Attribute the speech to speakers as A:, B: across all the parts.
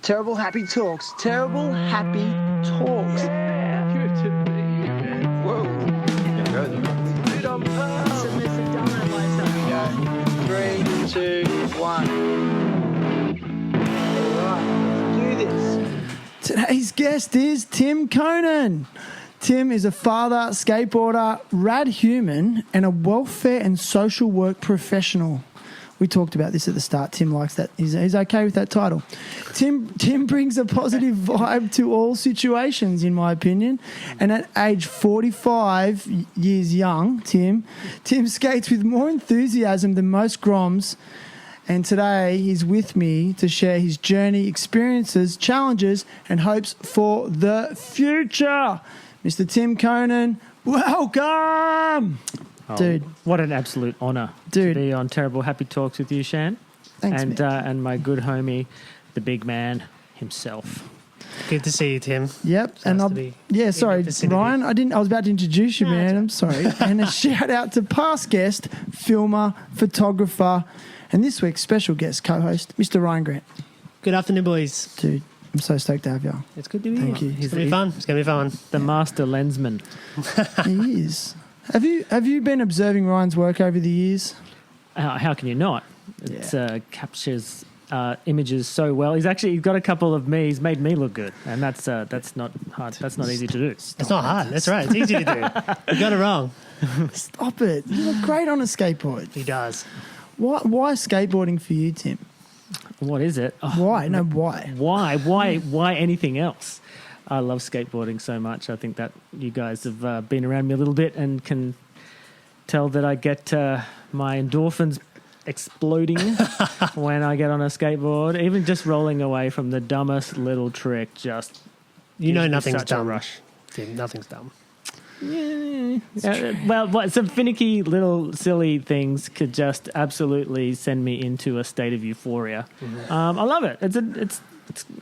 A: Terrible Happy Talks. Terrible Happy Talks.
B: Yeah, good to meet you, man.
A: Whoa.
B: Dude, I'm pumped.
A: Go. 3, 2, 1. Alright, let's do this.
C: Today's guest is Tim Conan. Tim is a father, skateboarder, rad human, and a welfare and social work professional. We talked about this at the start. Tim likes that. He's okay with that title. Tim brings a positive vibe to all situations, in my opinion. And at age 45 years young, Tim skates with more enthusiasm than most groms. And today he's with me to share his journey, experiences, challenges, and hopes for the future. Mr. Tim Conan, welcome!
D: Oh,
C: dude.
D: What an absolute honour to be on Terrible Happy Talks with you, Shan.
C: Thanks,
D: and my good homie, the big man himself.
E: Good to see you, Tim.
C: Yep.
E: It's nice to be
C: sorry, Ryan, I was about to introduce you, man.
E: right.
C: I'm sorry. And a shout out to past guest, filmer, photographer, and this week's special guest co-host, Mr. Ryan Grant.
E: Good afternoon, boys.
C: Dude, I'm so stoked to have you.
E: It's good to be
C: Thank
E: here.
C: you.
E: It's going to be fun. It's going to be fun.
D: The master lensman.
C: He is. Have you been observing Ryan's work over the years?
D: How can you not? It captures images so well. He's got a couple of me. He's made me look good, and that's not hard. That's not easy to do.
E: It's not hard. That's right. It's easy to do. You got it wrong.
C: Stop it. You look great on a skateboard.
E: He does.
C: Why skateboarding for you, Tim?
D: What is it? Oh,
C: Why? No, why?
D: Why anything else? I love skateboarding so much. I think that you guys have been around me a little bit and can tell that I get my endorphins exploding when I get on a skateboard. Even just rolling away from the dumbest little trick, just
E: Nothing's
D: such a
E: dumb.
D: rush.
E: Tim, nothing's dumb.
D: Well, some finicky little silly things could just absolutely send me into a state of euphoria.
E: Mm-hmm.
D: I love it. It's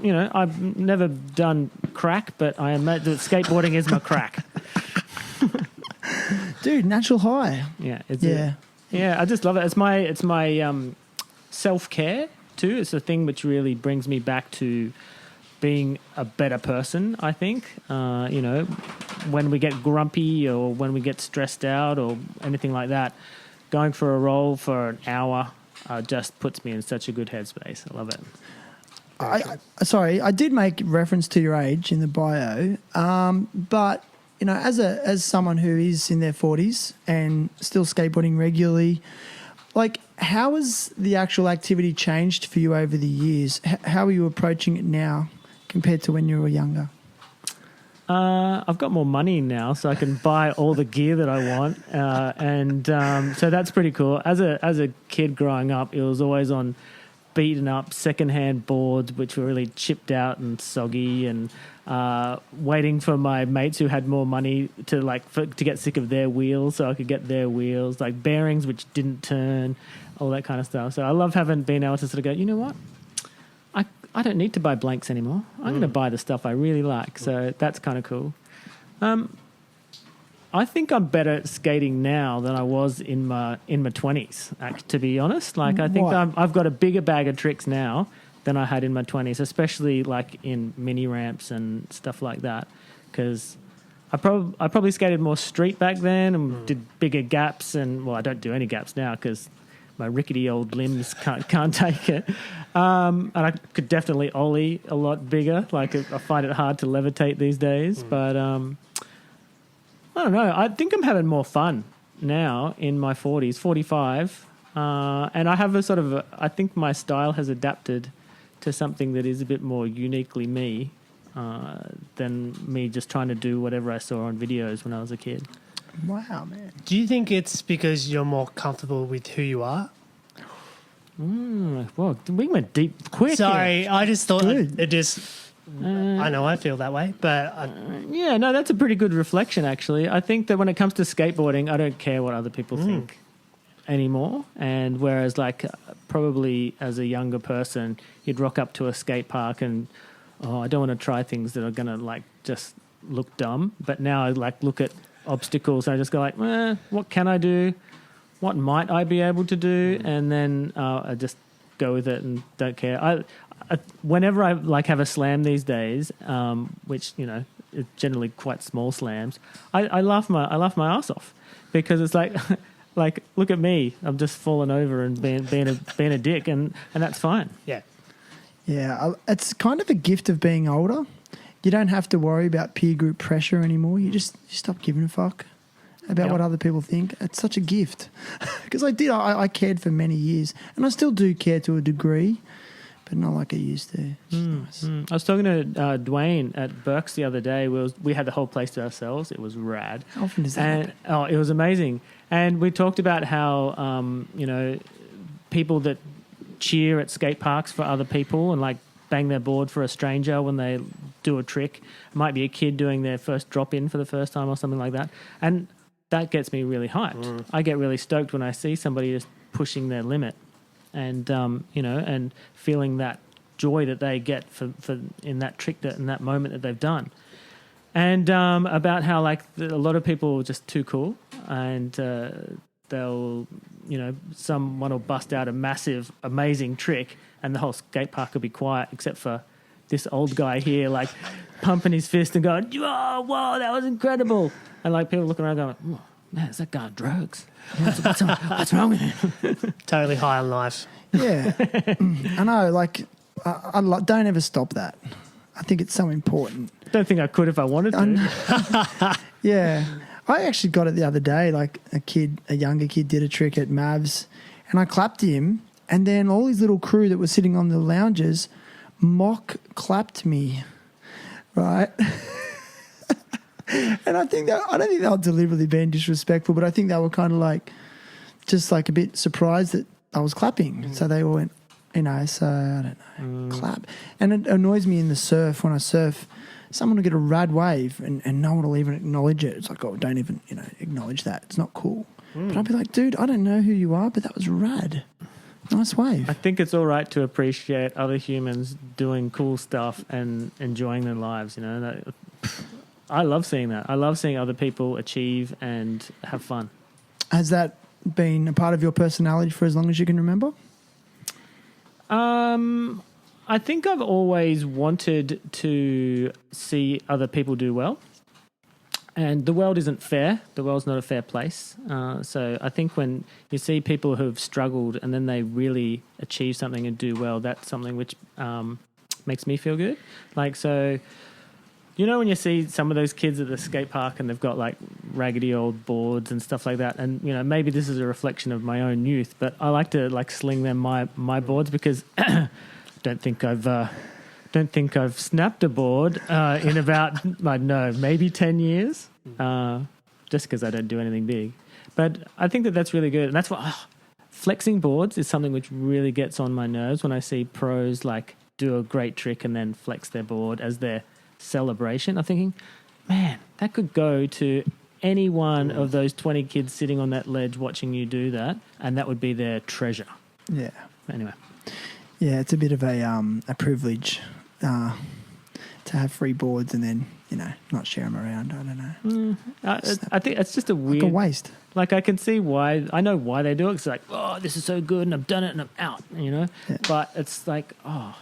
D: I've never done crack, but I admit that skateboarding is my crack.
C: Dude, natural high.
D: Yeah, I just love it. It's my self-care too. It's a thing which really brings me back to being a better person, I think. When we get grumpy or when we get stressed out or anything like that, going for a roll for an hour just puts me in such a good headspace. I love it.
C: I did make reference to your age in the bio, but as someone who is in their 40s and still skateboarding regularly, like, how has the actual activity changed for you over the years? How are you approaching it now compared to when you were younger?
D: I've got more money now, so I can buy all the gear that I want, so that's pretty cool. As a kid growing up, it was always on beaten up secondhand boards, which were really chipped out and soggy, and waiting for my mates who had more money to get sick of their wheels, so I could get their wheels, like bearings which didn't turn, all that kind of stuff. So I love being able to sort of go, you know what? I don't need to buy blanks anymore. I'm going to buy the stuff I really like. So that's kind of cool. I think I'm better at skating now than I was in my 20s, to be honest. Like, I think I've got a bigger bag of tricks now than I had in my 20s, especially like in mini ramps and stuff like that. Because I probably skated more street back then and did bigger gaps. And, well, I don't do any gaps now because my rickety old limbs can't take it. And I could definitely ollie a lot bigger. Like, I find it hard to levitate these days. But I don't know. I think I'm having more fun now in my 40s, 45. And I have I think my style has adapted to something that is a bit more uniquely me than me just trying to do whatever I saw on videos when I was a kid.
C: Wow, man.
E: Do you think it's because you're more comfortable with who you are?
D: Well, we went deep quick.
E: Sorry,
D: here.
E: I just thought it just... I know I feel that way, but...
D: that's a pretty good reflection, actually. I think that when it comes to skateboarding, I don't care what other people think anymore. And whereas, probably as a younger person, you'd rock up to a skate park and, I don't want to try things that are going to, just look dumb. But now I, look at obstacles and I just go, what can I do? What might I be able to do? And then I just go with it and don't care. whenever I like have a slam these days, which is generally quite small slams, I laugh my ass off because it's like like look at me, I'm just falling over and being a dick, and that's fine.
E: Yeah.
C: Yeah, it's kind of a gift of being older. You don't have to worry about peer group pressure anymore. You stop giving a fuck about what other people think. It's such a gift. Because I cared for many years, and I still do care to a degree, but not like I used to. Nice.
D: I was talking to Dwayne at Burke's the other day. We had the whole place to ourselves. It was rad.
C: How often does that happen?
D: Oh, it was amazing. And we talked about how, people that cheer at skate parks for other people and like bang their board for a stranger when they do a trick. It might be a kid doing their first drop in for the first time or something like that. And that gets me really hyped. I get really stoked when I see somebody just pushing their limit and, and feeling that joy that they get for in that trick in that moment that they've done. And about how like a lot of people are just too cool and they'll, someone will bust out a massive, amazing trick and the whole skate park will be quiet except for this old guy here, like pumping his fist and going, "Oh, whoa, that was incredible!" And like people looking around going, "Oh, man, is that guy on drugs? What's wrong with him?"
E: Totally high on life.
C: Yeah, I know. Like, I don't ever stop that. I think it's so important.
D: Don't think I could if I wanted to.
C: Yeah, I actually got it the other day. Like a younger kid did a trick at Mavs, and I clapped him, and then all his little crew that was sitting on the lounges mock clapped me, right? And I don't think they were deliberately being disrespectful, but I think they were kind of like, just like a bit surprised that I was clapping. So they all went, so I don't know, clap. And it annoys me in the surf when I surf. Someone will get a rad wave and no one will even acknowledge it. It's like, oh, don't even acknowledge that. It's not cool. But I'll be like, dude, I don't know who you are, but that was rad. Nice wave.
D: I think it's all right to appreciate other humans doing cool stuff and enjoying their lives. I love seeing that. I love seeing other people achieve and have fun.
C: Has that been a part of your personality for as long as you can remember?
D: I think I've always wanted to see other people do well. And the world isn't fair. The world's not a fair place. So I think when you see people who've struggled and then they really achieve something and do well, that's something which makes me feel good. Like, so, when you see some of those kids at the skate park and they've got like raggedy old boards and stuff like that, and maybe this is a reflection of my own youth, but I like to like sling them my boards because don't think I've snapped a board in about, I don't know, maybe 10 years, just because I don't do anything big. But I think that's really good. And that's what flexing boards is something which really gets on my nerves when I see pros like do a great trick and then flex their board as their celebration. I'm thinking, man, that could go to any one of those 20 kids sitting on that ledge watching you do that, and that would be their treasure.
C: Yeah.
D: Anyway. Yeah,
C: it's a bit of a privilege to have free boards and then, not share them around. I don't know.
D: I think it's just a weird...
C: Like a waste.
D: Like, I can see why... I know why they do it. It's like, oh, this is so good and I've done it and I'm out, Yeah. But it's like, oh,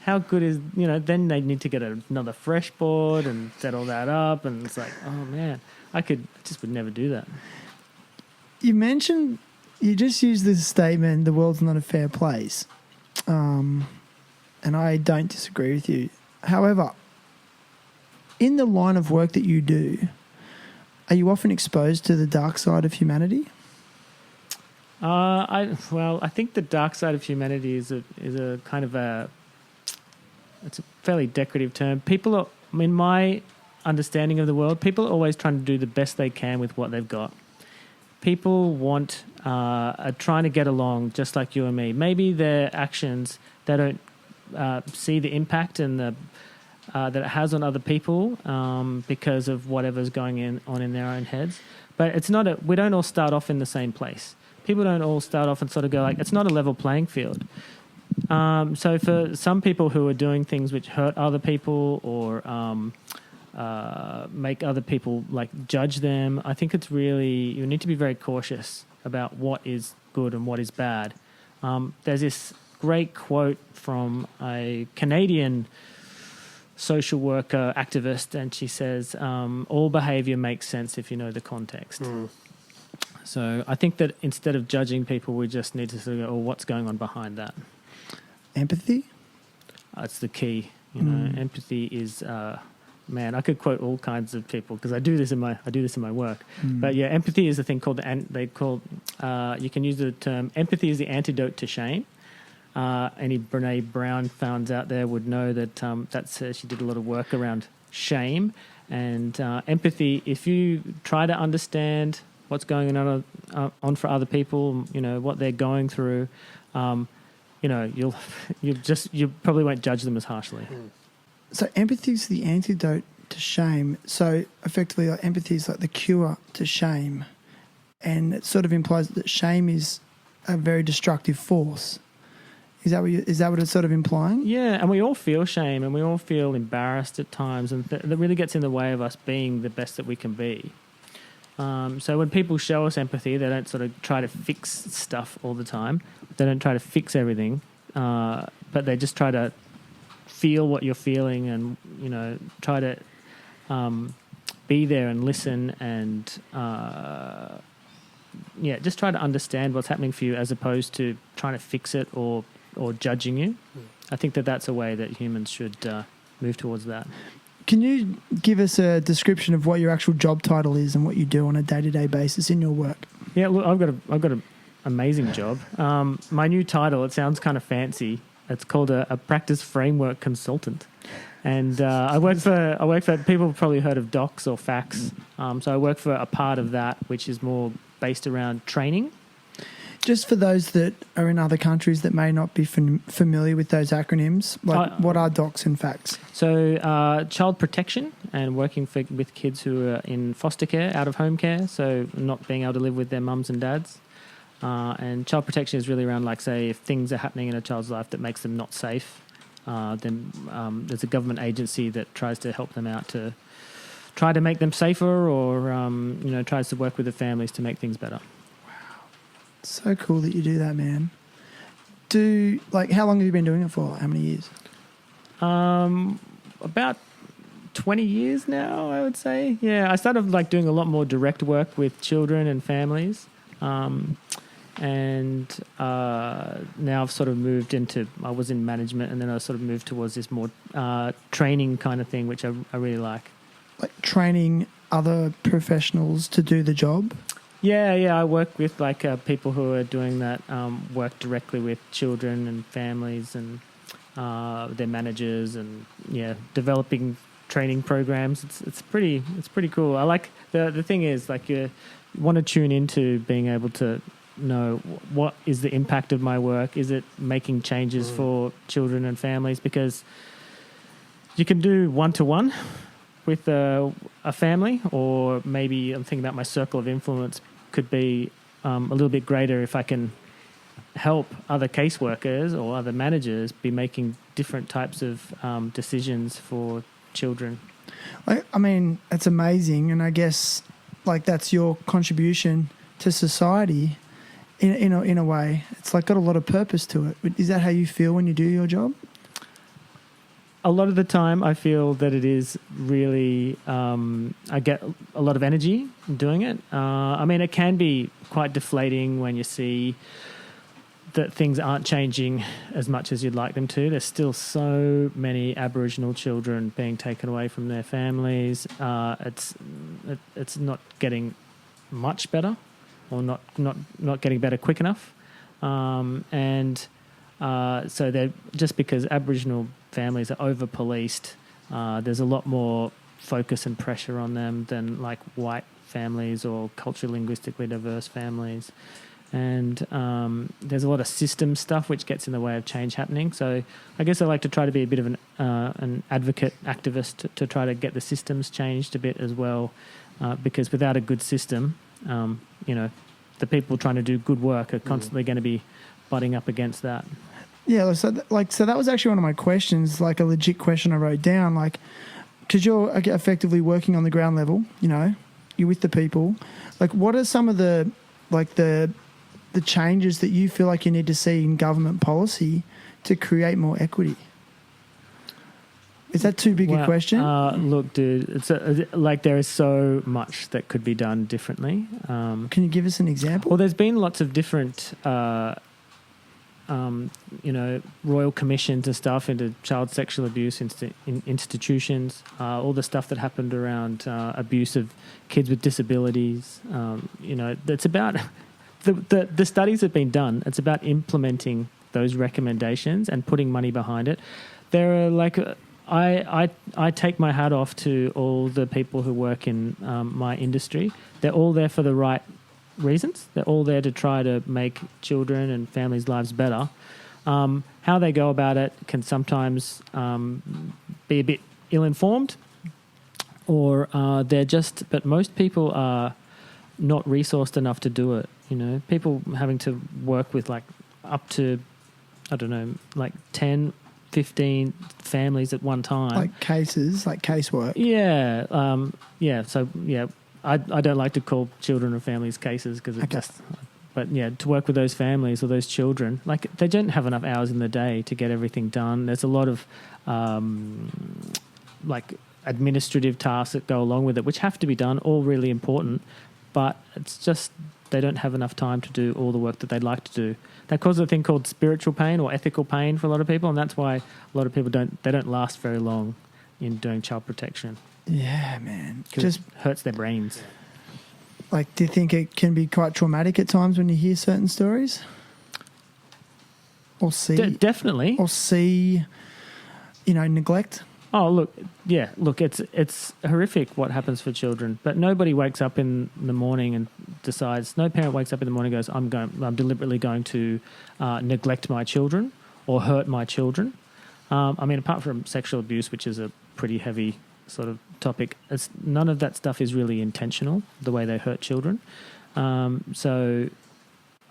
D: how good is... then they need to get another fresh board and set all that up, and it's like, oh, man, I just would never do that.
C: You mentioned... You just used this statement, the world's not a fair place. And I don't disagree with you. However, in the line of work that you do, are you often exposed to the dark side of humanity?
D: I think the dark side of humanity is a kind of it's a fairly decorative term. People are, in my understanding of the world, people are always trying to do the best they can with what they've got. People are trying to get along just like you and me. Maybe their actions, they don't see the impact and that it has on other people because of whatever's going on in their own heads. But it's not we don't all start off in the same place. People don't all start off and sort of go like, it's not a level playing field. So for some people who are doing things which hurt other people or make other people like judge them, I think it's really, you need to be very cautious about what is good and what is bad. There's this great quote from a Canadian social worker activist, and she says, all behavior makes sense if you know the context. So I think that instead of judging people, we just need to sort of go, oh, what's going on behind that?
C: Empathy?
D: That's the key. You know, empathy is, man, I could quote all kinds of people because I do this in my work. But yeah, empathy is a thing called, you can use the term, empathy is the antidote to shame. Any Brene Brown fans out there would know that she did a lot of work around shame and empathy. If you try to understand what's going on for other people, you know, what they're going through, you know, you probably won't judge them as harshly.
C: So empathy is the antidote to shame. So effectively, like, empathy is like the cure to shame, and it sort of implies that shame is a very destructive force. Is that what it's sort of implying?
D: Yeah, and we all feel shame, and we all feel embarrassed at times, and that really gets in the way of us being the best that we can be. So when people show us empathy, they don't sort of try to fix stuff all the time. They don't try to fix everything, but they just try to feel what you're feeling, and you know, try to be there and listen, and just try to understand what's happening for you, as opposed to trying to fix it or judging you. I think that's a way that humans should move towards that.
C: Can you give us a description of what your actual job title is and what you do on a day-to-day basis in your work?
D: Yeah, look, I've got an amazing job. My new title, it sounds kind of fancy. It's called a practice framework consultant, and I work for people have probably heard of docs or facts. So I work for a part of that which is more based around training.
C: Just for those that are in other countries that may not be familiar with those acronyms, what are docs and facts?
D: So child protection and working with kids who are in foster care, out of home care, so not being able to live with their mums and dads. And child protection is really around, like, say, if things are happening in a child's life that makes them not safe, then there's a government agency that tries to help them out to try to make them safer, or tries to work with the families to make things better.
C: So cool that you do that, man. How long have you been doing it for? How many years?
D: About 20 years now, I would say. Yeah, I started doing a lot more direct work with children and families. And now I've sort of moved into, I was in management, and then I sort of moved towards this more training kind of thing, which I really like.
C: Like training other professionals to do the job?
D: Yeah, I work with people who are doing that work directly with children and families and their managers, and developing training programs. It's pretty cool. I like the thing is, you want to tune into being able to know what is the impact of my work. Is it making changes for children and families? Because you can do one-to-one with a family, or maybe I'm thinking about my circle of influence could be a little bit greater if I can help other caseworkers or other managers be making different types of decisions for children.
C: I mean, it's amazing, and I guess that's your contribution to society in a way. It's got a lot of purpose to it. Is that how you feel when you do your job?
D: A lot of the time I feel that it is really, I get a lot of energy doing it. I mean, it can be quite deflating when you see that things aren't changing as much as you'd like them to. There's still so many Aboriginal children being taken away from their families. It's not getting much better, or not getting better quick enough. So they're, just because Aboriginal families are over-policed, there's a lot more focus and pressure on them than white families or culturally linguistically diverse families. And there's a lot of system stuff which gets in the way of change happening. So I guess I like to try to be a bit of an advocate, activist, to try to get the systems changed a bit as well, because without a good system, the people trying to do good work are constantly going to be butting up against that.
C: Yeah, so that was actually one of my questions, a legit question I wrote down, because you're effectively working on the ground level, you're with the people. What are some of the changes that you feel like you need to see in government policy to create more equity? Is that too big a question?
D: Look, dude, it's like there is so much that could be done differently.
C: Can you give us an example?
D: Well, there's been lots of different, royal commissions and stuff into child sexual abuse in institutions, all the stuff that happened around abuse of kids with disabilities. That's about the studies have been done. It's about implementing those recommendations and putting money behind it. There are I take my hat off to all the people who work in my industry. They're all there for the right reasons. They're all there to try to make children and families' lives better. How they go about it can sometimes be a bit ill-informed, or but most people are not resourced enough to do it. People having to work with up to, 10, 15 families at one time.
C: Like cases, like casework.
D: Yeah. I don't like to call children or families cases because to work with those families or those children, they don't have enough hours in the day to get everything done. There's a lot of administrative tasks that go along with it, which have to be done, all really important, but it's just they don't have enough time to do all the work that they'd like to do. That causes a thing called spiritual pain or ethical pain for a lot of people, and that's why a lot of people don't last very long in doing child protection.
C: Yeah, man.
D: Just hurts their brains.
C: Do you think it can be quite traumatic at times when you hear certain stories? Or see...
D: definitely.
C: Or see, neglect?
D: Oh, look, it's horrific what happens for children, but nobody wakes up in the morning and decides, no parent wakes up in the morning and goes, I'm deliberately going to neglect my children or hurt my children. Apart from sexual abuse, which is a pretty heavy sort of topic, none of that stuff is really intentional, the way they hurt children. I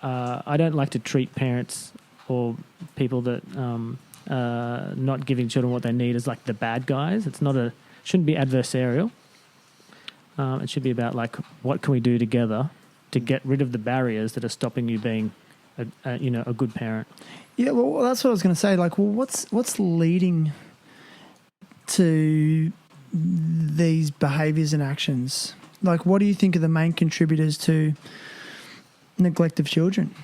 D: don't like to treat parents or people that not giving children what they need as the bad guys. Shouldn't be adversarial. It should be about what can we do together to get rid of the barriers that are stopping you being a good parent.
C: Yeah, well, that's what I was going to say. What's leading to these behaviours and actions? What do you think are the main contributors to neglect of children?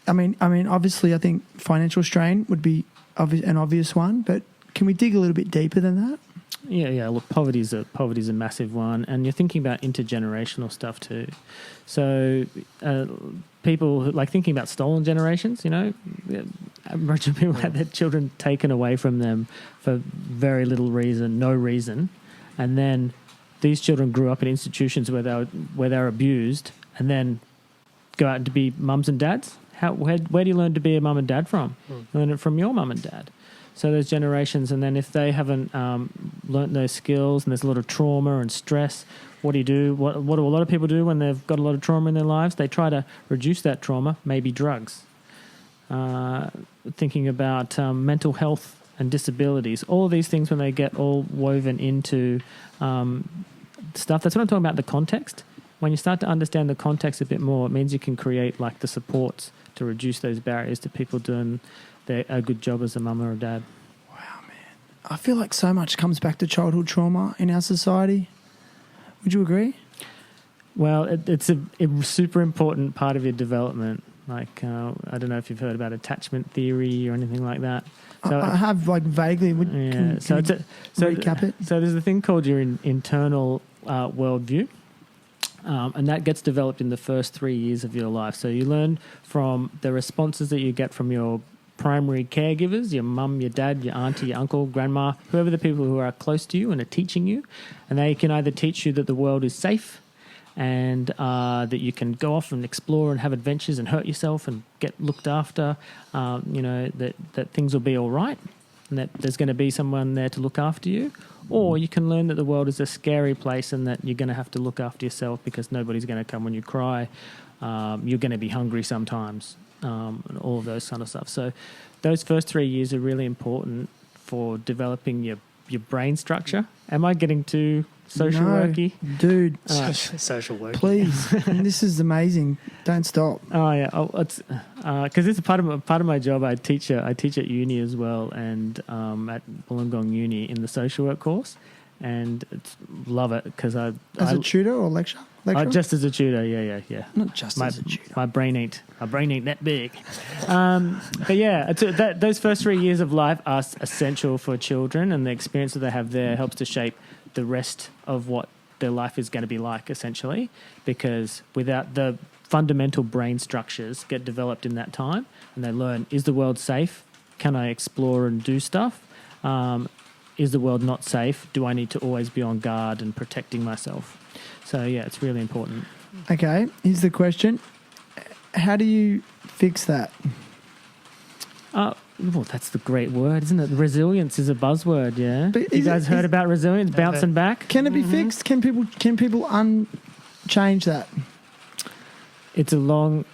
C: I mean, obviously, I think financial strain would be an obvious one, but can we dig a little bit deeper than that?
D: Yeah. Look, poverty's a massive one, and you're thinking about intergenerational stuff too. So, people who, thinking about stolen generations. Aboriginal people had their children taken away from them for very little reason, no reason, and then these children grew up in institutions where they were abused, and then go out to be mums and dads. Where do you learn to be a mum and dad from? You learn it from your mum and dad. So those generations, and then if they haven't learnt those skills and there's a lot of trauma and stress, what do you do? What do a lot of people do when they've got a lot of trauma in their lives? They try to reduce that trauma, maybe drugs. Thinking about mental health and disabilities, all of these things when they get all woven into stuff. That's what I'm talking about, the context. When you start to understand the context a bit more, it means you can create the supports to reduce those barriers to people doing a good job as a mum or a dad.
C: Wow, man. I feel like so much comes back to childhood trauma in our society. Would you agree?
D: Well, it's a super important part of your development. I don't know if you've heard about attachment theory or anything like that. So,
C: I have vaguely. Can recap it?
D: So there's a thing called your internal worldview. And that gets developed in the first 3 years of your life. So you learn from the responses that you get from your primary caregivers, your mum, your dad, your auntie, your uncle, grandma, whoever the people who are close to you and are teaching you. And they can either teach you that the world is safe and that you can go off and explore and have adventures and hurt yourself and get looked after, that things will be all right and that there's going to be someone there to look after you. Or you can learn that the world is a scary place and that you're going to have to look after yourself because nobody's going to come when you cry. You're going to be hungry sometimes, and all of those kind of stuff. So those first 3 years are really important for developing your brain structure. Am I getting too social worky?
C: Dude.
E: Social work.
C: Please. This is amazing. Don't stop.
D: Oh, yeah. because it's part of my job. I teach at uni as well, and at Wollongong Uni in the social work course, and love it because
C: as a tutor or lecturer?
D: Just as a tutor, yeah.
C: Not just as a tutor.
D: My brain ain't that big. But yeah, those first 3 years of life are essential for children, and the experience that they have there helps to shape the rest of what their life is going to be like, essentially, because without the fundamental brain structures get developed in that time, and they learn, is the world safe? Can I explore and do stuff? Is the world not safe? Do I need to always be on guard and protecting myself? So, yeah, it's really important.
C: Okay, here's the question. How do you fix that?
D: Well, that's the great word, isn't it? Resilience is a buzzword, yeah?
C: But
D: you guys heard about resilience, bouncing back?
C: Can it be fixed? Can people change that?
D: It's a long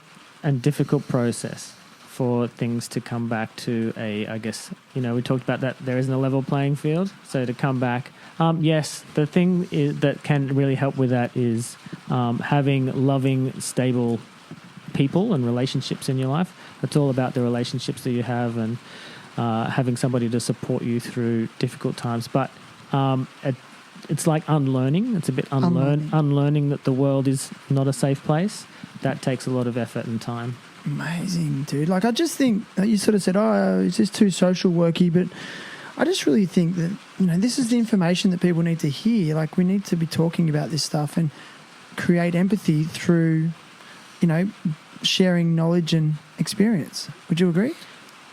D: and difficult process for things to come back to I guess, we talked about that there isn't a level playing field. So to come back, yes, the thing that can really help with that is having loving, stable people and relationships in your life. It's all about the relationships that you have and having somebody to support you through difficult times. But it's like unlearning. It's a bit unlearning that the world is not a safe place. That takes a lot of effort and time.
C: Amazing, dude. Like, I just think you sort of said, it's just too social worky, but I just really think that, this is the information that people need to hear. Like, we need to be talking about this stuff and create empathy through, sharing knowledge and experience. Would you agree?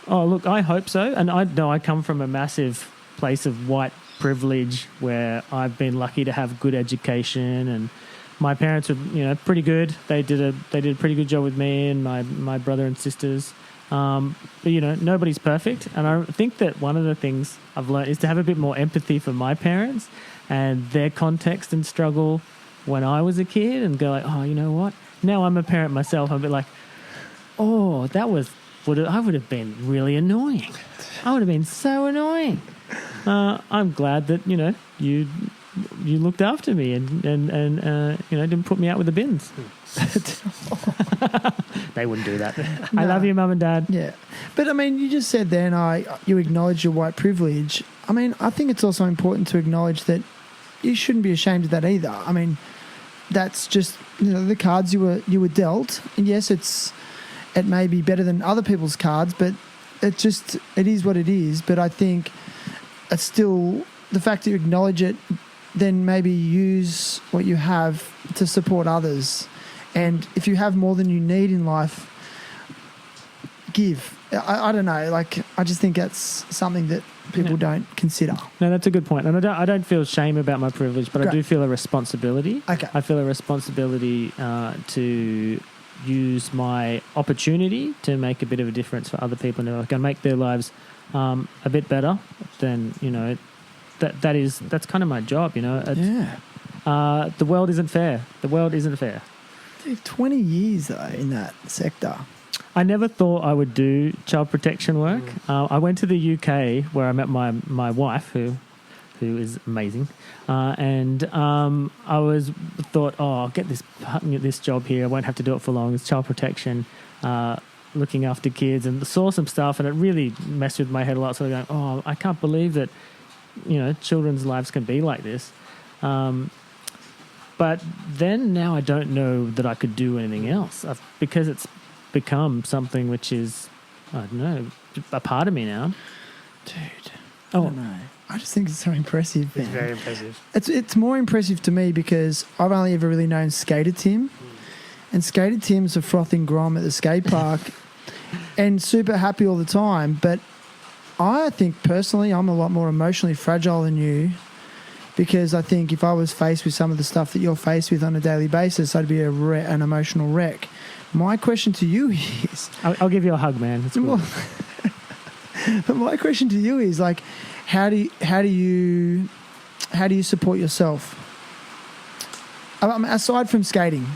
D: Oh, look, I hope so. And I know I come from a massive place of white privilege where I've been lucky to have good education, and my parents were, pretty good. They did a pretty good job with me and my brother and sisters. But nobody's perfect, and I think that one of the things I've learned is to have a bit more empathy for my parents and their context and struggle when I was a kid, and go like, oh, you know what? Now I'm a parent myself. I'm a bit like, oh, I would have been really annoying. I would have been so annoying. I'm glad that you looked after me and didn't put me out with the bins. They wouldn't do that. No. I love you, Mum and Dad.
C: Yeah. But, you just said then you acknowledge your white privilege. I think it's also important to acknowledge that you shouldn't be ashamed of that either. That's just, the cards you were dealt. And yes, it may be better than other people's cards, but it is what it is. But I think it's still the fact that you acknowledge it, then maybe use what you have to support others. And if you have more than you need in life, give. I don't know. I just think that's something that people don't consider.
D: No, that's a good point. And I don't feel shame about my privilege, but
C: Great.
D: I do feel a responsibility.
C: Okay.
D: I feel a responsibility to use my opportunity to make a bit of a difference for other people, and if I can make their lives a bit better, then that's kind of my job.
C: Yeah.
D: The world isn't fair. The world isn't fair.
C: Dude, 20 years though in that sector.
D: I never thought I would do child protection work. I went to the UK where I met my wife, who is amazing, and I thought, I'll get this job here. I won't have to do it for long. It's child protection, looking after kids, and saw some stuff, and it really messed with my head a lot. So I'm going, I can't believe that children's lives can be like this. But then now I don't know that I could do anything else because it's become something which is, I don't know, a part of me now.
C: Dude, I don't know. I just think it's so impressive.
E: It's very impressive.
C: It's more impressive to me because I've only ever really known Skater Tim. And Skater Tim's a frothing grom at the skate park and super happy all the time. But I think personally I'm a lot more emotionally fragile than you, because I think if I was faced with some of the stuff that you're faced with on a daily basis, I'd be an emotional wreck. My question to you is...
D: I'll give you a hug, man. It's cool.
C: But my question to you is, how do you support yourself? Aside from skating,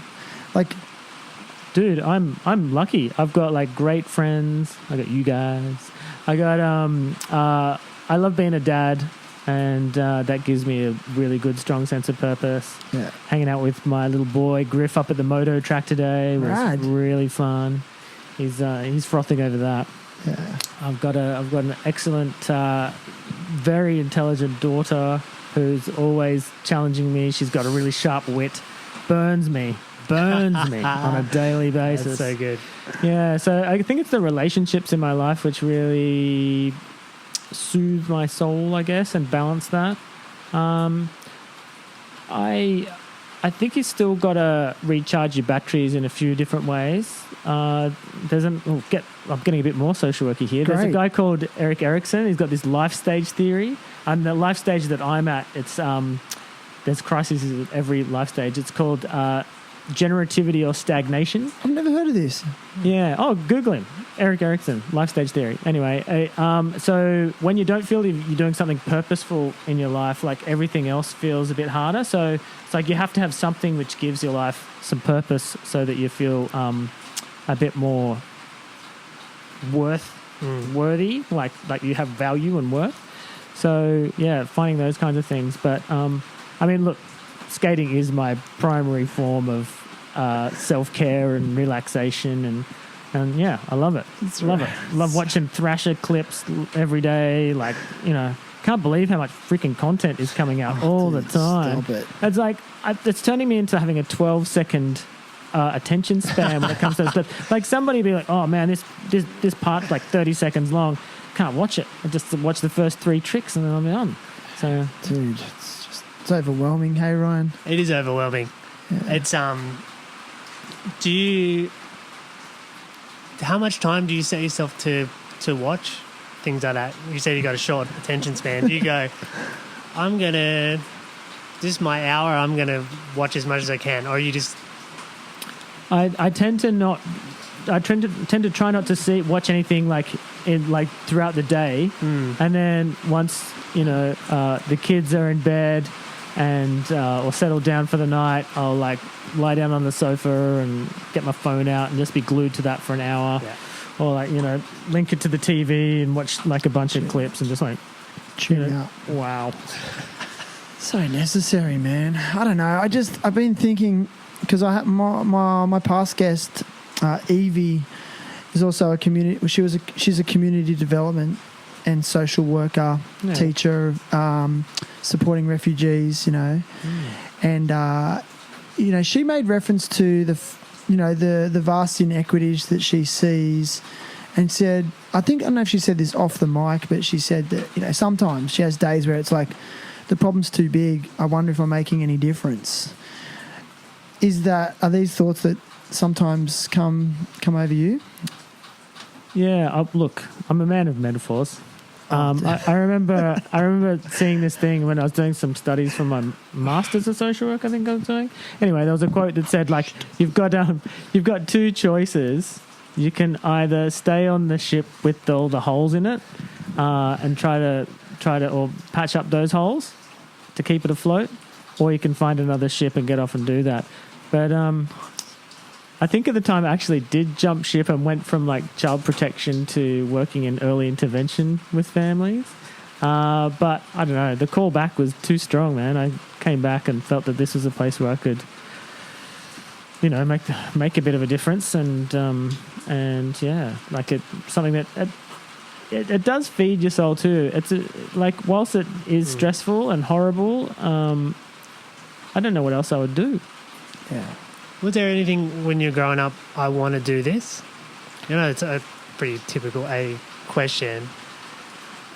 D: dude, I'm lucky. I've got great friends. I got you guys. I got I love being a dad, and that gives me a really good, strong sense of purpose.
C: Yeah.
D: Hanging out with my little boy Griff up at the moto track today was really fun. he's frothing over that.
C: Yeah.
D: I've got an excellent, very intelligent daughter who's always challenging me. She's got a really sharp wit, burns me on a daily basis.
E: That's so good.
D: Yeah, so I think it's the relationships in my life which really soothe my soul, I guess, and balance that. I think you still got to recharge your batteries in a few different ways. I'm getting a bit more social worky here. There's a
C: Great.
D: guy called Eric Erickson. He's got this life stage theory. And the life stage that I'm at, it's there's crises at every life stage. It's called generativity or stagnation.
C: I've never heard of this.
D: Yeah. Oh, Google him. Eric Erickson, life stage theory. Anyway, so when you don't feel you're doing something purposeful in your life, like everything else feels a bit harder. So it's like you have to have something which gives your life some purpose so that you feel a bit more worthy, like you have value and worth. So, yeah, finding those kinds of things. But, I mean, look, skating is my primary form of self-care and relaxation. And yeah, I love it. Love it. Love watching Thrasher clips every day. Like, you know, can't believe how much freaking content is coming out all the time.
C: Stop it.
D: It's like, it's turning me into having a 12-second attention span when it comes to this. But, like, somebody be like, oh, man, this part's like 30 seconds long. Can't watch it. I just watch the first 3 tricks and then I'm done. So,
C: Dude, it's overwhelming. Hey, Ryan.
E: It is overwhelming.
C: Yeah.
E: It's how much time do you set yourself to watch things like that? You said you got a short attention span. Do you go, this is my hour, I'm gonna watch as much as I can, or you just?
D: I tend to try not to watch anything like throughout the day, and then once the kids are in bed and or settled down for the night, I'll like lie down on the sofa and get my phone out and just be glued to that for an hour, or like link it to the TV and watch like a bunch of clips and just like
C: Tune out.
D: Wow,
C: So necessary, man. I don't know. I've been thinking because I have my past guest. Evie is also a community. She's a community development and social worker, teacher, supporting refugees. And she made reference to the vast inequities that she sees, and said, I don't know if she said this off the mic, but she said that sometimes she has days where it's like the problem's too big. I wonder if I'm making any difference. Are these thoughts that sometimes come over you?
D: Yeah, look, I'm a man of metaphors. I remember seeing this thing when I was doing some studies for my Masters of Social Work, I think I was doing. Anyway, there was a quote that said, like, you've got 2 choices. You can either stay on the ship with all the holes in it and try to or patch up those holes to keep it afloat, or you can find another ship and get off and do that. But I think at the time I actually did jump ship and went from like child protection to working in early intervention with families. But I don't know, the call back was too strong, man. I came back and felt that this was a place where I could, make a bit of a difference, and yeah, like something that it does feed your soul too. It's like whilst it is stressful and horrible, I don't know what else I would do.
C: Yeah.
E: Was there anything when you're growing up, I want to do this? It's a pretty typical A question,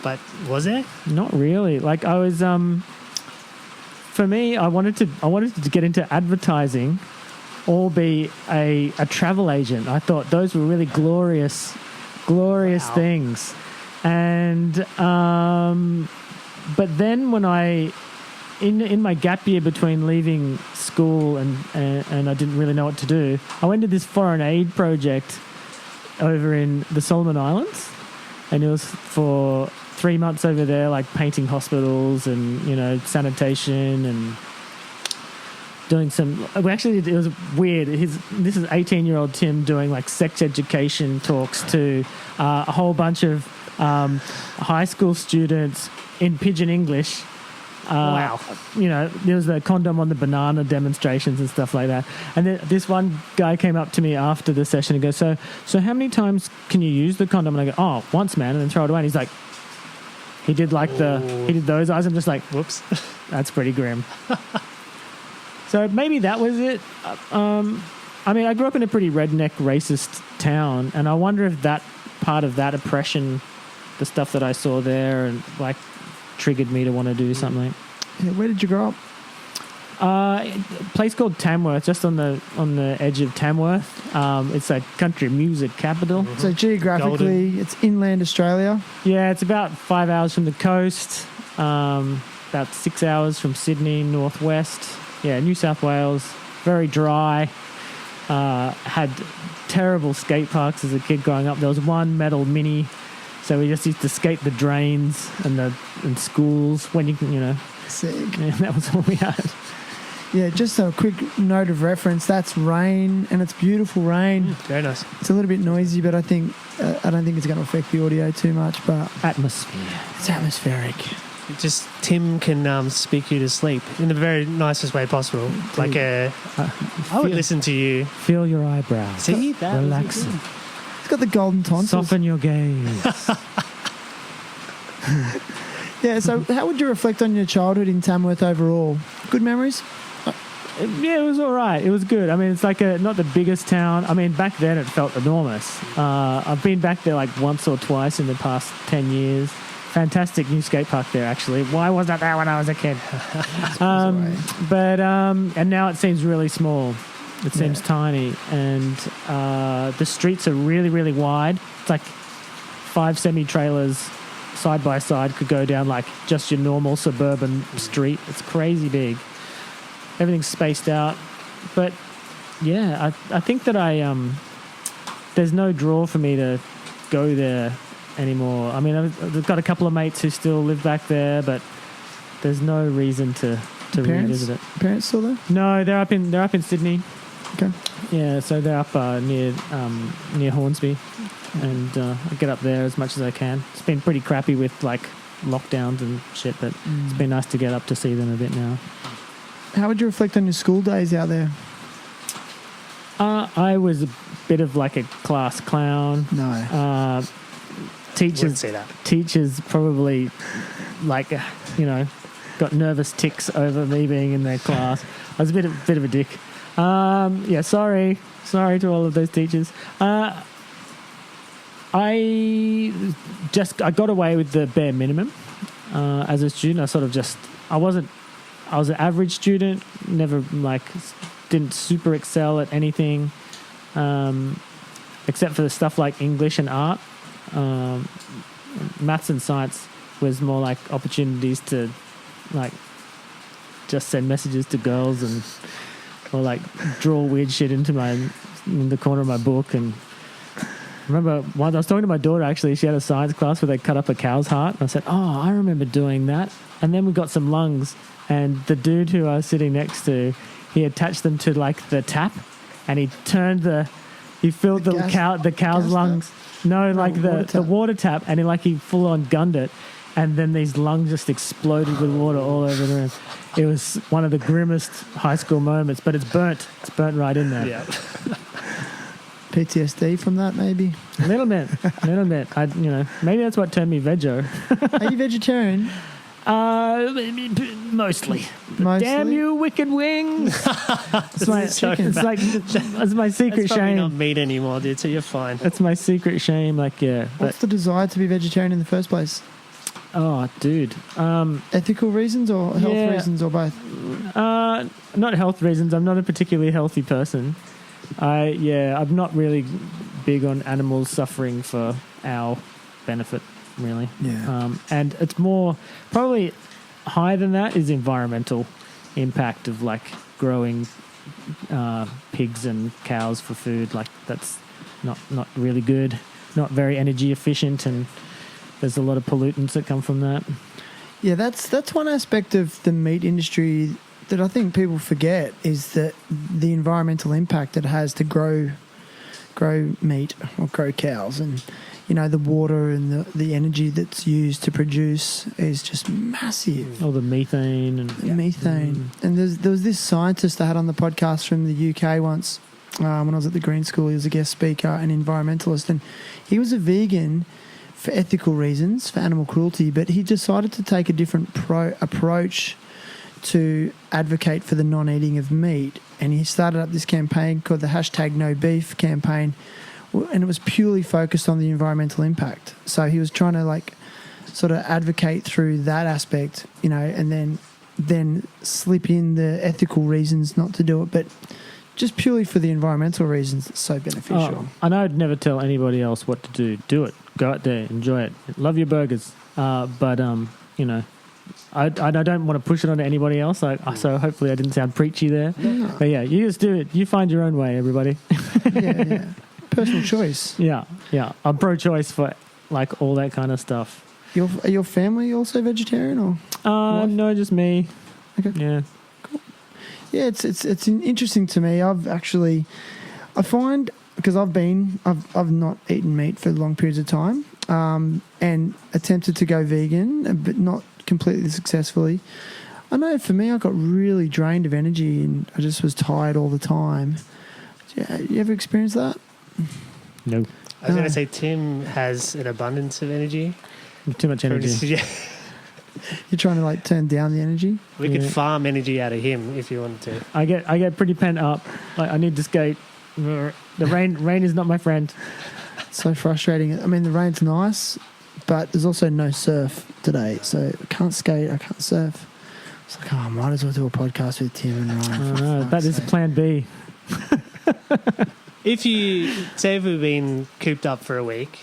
E: but was there?
D: Not really. Like I was, for me, I wanted to get into advertising or be a travel agent. I thought those were really glorious things. And, but then when in my gap year between leaving school and I didn't really know what to do, I went to this foreign aid project over in the Solomon Islands, and it was for 3 months over there, like painting hospitals and sanitation and doing some. Actually, it was weird. This is 18-year-old Tim doing like sex education talks to a whole bunch of high school students in pidgin English
E: Wow.
D: You know, there was the condom on the banana demonstrations and stuff like that. And then this one guy came up to me after the session and goes, so how many times can you use the condom? And I go, oh, once, man, and then throw it away. And he's like, he did those eyes. I'm just like, whoops, that's pretty grim. So maybe that was it. I mean, I grew up in a pretty redneck, racist town, and I wonder if that part of that oppression, the stuff that I saw there, and like triggered me to want to do something.
C: Yeah, where did you grow up?
D: A place called Tamworth, just on the edge of Tamworth. It's a country music capital.
C: So geographically, it's inland Australia.
D: Yeah, it's about 5 hours from the coast, about 6 hours from Sydney, northwest. Yeah, New South Wales, very dry. Had terrible skate parks as a kid growing up. There was one metal mini, so we just used to skate the drains and schools when you know.
C: Sick.
D: Yeah, that was all we had.
C: Yeah, just a quick note of reference. That's rain, and it's beautiful rain.
E: Very nice.
C: It's a little bit noisy, but I don't think it's going to affect the audio too much. But
D: Atmosphere.
C: it's atmospheric.
E: Just Tim can speak you to sleep in the very nicest way possible. Like I would listen to you.
D: Feel your eyebrows.
E: See that?
D: Relax.
C: It's got the golden tonsils.
D: Soften your gaze.
C: Yeah. So, how would you reflect on your childhood in Tamworth overall? Good memories.
D: Yeah, it was all right. It was good. I mean, it's like not the biggest town. I mean, back then it felt enormous. I've been back there like once or twice in the past 10 years. Fantastic new skate park there, actually. Why wasn't there when I was a kid? And now it seems really small. It seems tiny. And the streets are really, really wide. It's like 5 semi-trailers side by side could go down like just your normal suburban street. It's crazy big. Everything's spaced out. But, yeah, I think that there's no draw for me to go there anymore. I mean, I've got a couple of mates who still live back there, but there's no reason to revisit it.
C: Parents still there?
D: No, they're up in Sydney.
C: Okay.
D: Yeah, so they're up near Hornsby, and I get up there as much as I can. It's been pretty crappy with like lockdowns and shit, but it's been nice to get up to see them a bit now.
C: How would you reflect on your school days out there?
D: I was a bit of like a class clown.
C: No.
E: Wouldn't say that.
D: Teachers probably like got nervous tics over me being in their class. I was a bit of a dick. Yeah, sorry to all of those teachers. I got away with the bare minimum as a student. I was an average student. Never didn't super excel at anything, except for the stuff like English and art. Maths and science was more like opportunities to just send messages to girls or like draw weird shit in the corner of my book. And I remember once I was talking to my daughter, actually, she had a science class where they cut up a cow's heart, and I said, oh, I remember doing that. And then we got some lungs, and the dude who I was sitting next to, he attached them to like the tap, and he filled the cow's lungs. No, like the water tap, and he full on gunned it, and then these lungs just exploded with water all over the room. It was one of the grimmest high school moments, but it's burnt. It's burnt right in there.
E: Yeah.
C: PTSD from that, maybe?
D: A little bit. Maybe that's what turned me veggie.
C: Are you vegetarian?
D: Mostly.
C: Damn
D: you, wicked wings! It's my secret
E: That's probably
D: shame.
E: not meat anymore, dude. So you're fine.
D: That's my secret shame.
C: What's the desire to be vegetarian in the first place?
D: Oh, dude.
C: Ethical reasons or health reasons or both?
D: Not health reasons. I'm not a particularly healthy person. I'm not really big on animals suffering for our benefit, really.
C: Yeah.
D: And it's more, probably higher than that is environmental impact of growing pigs and cows for food. That's not really good, not very energy efficient, and there's a lot of pollutants that come from that.
C: Yeah, that's one aspect of the meat industry that I think people forget, is that the environmental impact it has to grow meat or grow cows. And the water and the energy that's used to produce is just massive.
D: All the methane and
C: Methane. And there was this scientist I had on the podcast from the UK once when I was at the Green School. He was a guest speaker and environmentalist, and he was a vegan for ethical reasons, for animal cruelty, but he decided to take a different approach to advocate for the non-eating of meat. And he started up this campaign called the #NoBeef campaign, and it was purely focused on the environmental impact. So he was trying to sort of advocate through that aspect, and then slip in the ethical reasons not to do it, but just purely for the environmental reasons. It's so beneficial.
D: And I'd never tell anybody else what to do. Do it. Go out there, enjoy it. Love your burgers. But I don't want to push it onto anybody else. So hopefully I didn't sound preachy there.
C: No.
D: But yeah, you just do it. You find your own way, everybody.
C: Yeah. Personal choice.
D: Yeah. I'm pro-choice for all that kind of stuff.
C: Are your family also vegetarian or?
D: No, just me.
C: Okay.
D: Yeah.
C: Cool. Yeah, it's interesting to me. I find, because I've not eaten meat for long periods of time, and attempted to go vegan, but not completely successfully. I know for me, I got really drained of energy and I just was tired all the time. Yeah, you ever experienced that?
D: No.
E: I was going to say Tim has an abundance of energy.
D: Too much energy.
E: Yeah.
C: You're trying to turn down the energy?
E: We could farm energy out of him if you wanted to.
D: I get pretty pent up. I need to skate. The rain is not my friend.
C: It's so frustrating. I mean, the rain's nice, but there's also no surf today, so I can't skate, I can't surf. It's I might as well do a podcast with Tim and Ryan.
D: That is plan B.
E: If we've been cooped up for a week,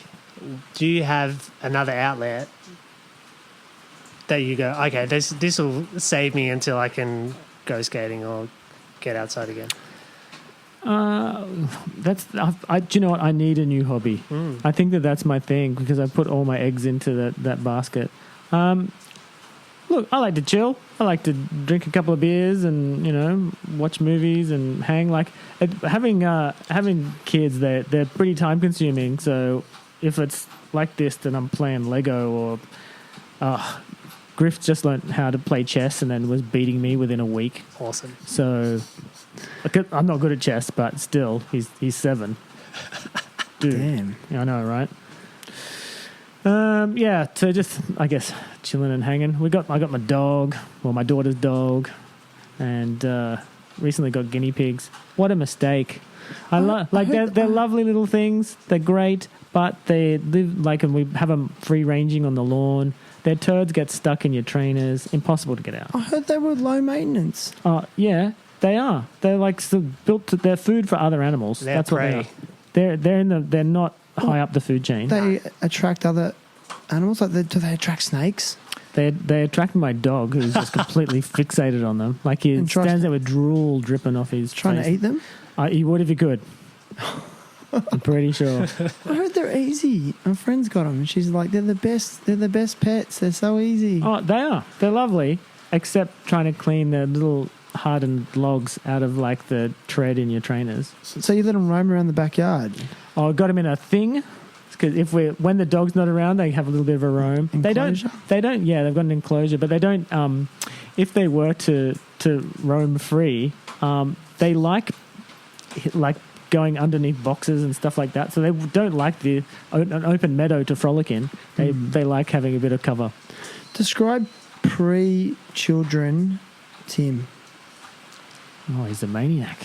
E: do you have another outlet that you go, okay, this will save me until I can go skating or get outside again?
D: Do you know what? I need a new hobby. I think that's my thing because I put all my eggs into that basket. Look, I like to chill. I like to drink a couple of beers and watch movies and hang. Having kids, they're pretty time consuming. So if it's like this, then I'm playing Lego or Griff just learned how to play chess and then was beating me within a week.
E: Awesome.
D: So I'm not good at chess, but still, he's 7. Dude.
C: Damn.
D: Yeah, I know, right? So just, I guess, chilling and hanging. I got my dog, my daughter's dog, and recently got guinea pigs. What a mistake. They're lovely little things. They're great, but they live and we have them free ranging on the lawn. Their turds get stuck in your trainers. Impossible to get out.
C: I heard they were low maintenance.
D: Yeah, they are. They're built to, they're food for other animals.
E: That's what
D: they are. They're not high up the food chain.
C: They attract other animals? Do they attract snakes?
D: They attract my dog, who's just completely fixated on them. He stands there with drool dripping off his
C: trying
D: face.
C: to eat them?
D: He would if he could. I'm pretty sure.
C: I heard they're easy. My friend's got them, and she's like, they're the best. They're the best pets. They're so easy.
D: Oh, they are. They're lovely, except trying to clean the little hardened logs out of the tread in your trainers.
C: So you let them roam around the backyard?
D: Oh, I got them in a thing. Because when the dog's not around, they have a little bit of a roam.
C: Enclosure?
D: They don't. Yeah, they've got an enclosure, but they don't. If they were to roam free, they like going underneath boxes and stuff like that. So they don't like an open meadow to frolic in. They like having a bit of cover.
C: Describe pre-children Tim.
D: Oh, he's a maniac.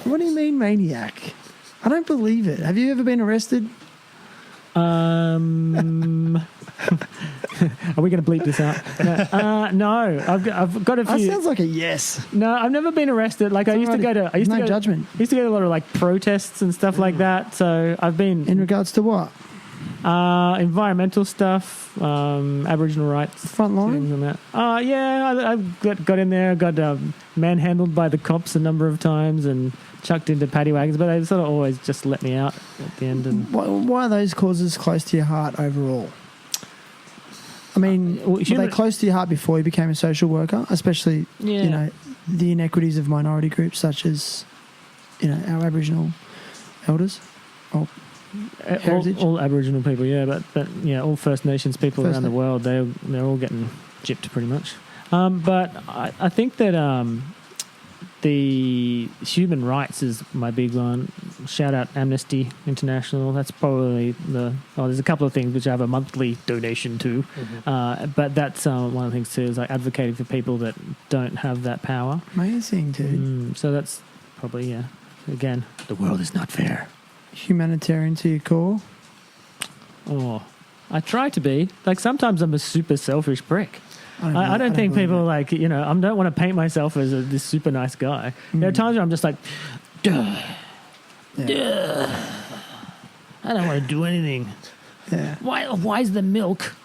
C: What do you mean maniac? I don't believe it. Have you ever been arrested?
D: Are we going to bleep this out? No, I've got a few.
C: That sounds like a yes.
D: No, I've never been arrested. I used to go to.
C: Judgment.
D: I used to go to a lot of protests and stuff like that. So I've been
C: in regards to what?
D: Environmental stuff, Aboriginal rights.
C: Front line?
D: I got in there, got manhandled by the cops a number of times and chucked into paddy wagons, but they sort of always just let me out at the end. And
C: why are those causes close to your heart overall? I mean, were they close to your heart before you became a social worker, especially, the inequities of minority groups such as, our Aboriginal elders? heritage?
D: All Aboriginal people, yeah, but yeah, all First Nations people
C: First
D: around the world, they're all getting gypped pretty much. But I think that the human rights is my big one. Shout out Amnesty International. That's probably there's a couple of things which I have a monthly donation to. But that's one of the things too, is like advocating for people that don't have that power.
C: Amazing, dude.
D: So that's probably, yeah, again, the world is not fair.
C: Humanitarian to your core.
D: Oh, I try to be. Like sometimes I'm a super selfish prick. I don't think people like, I don't want to paint myself as this super nice guy. There are times where I'm just like, duh. I don't want to do anything.
C: Yeah.
D: Why is the milk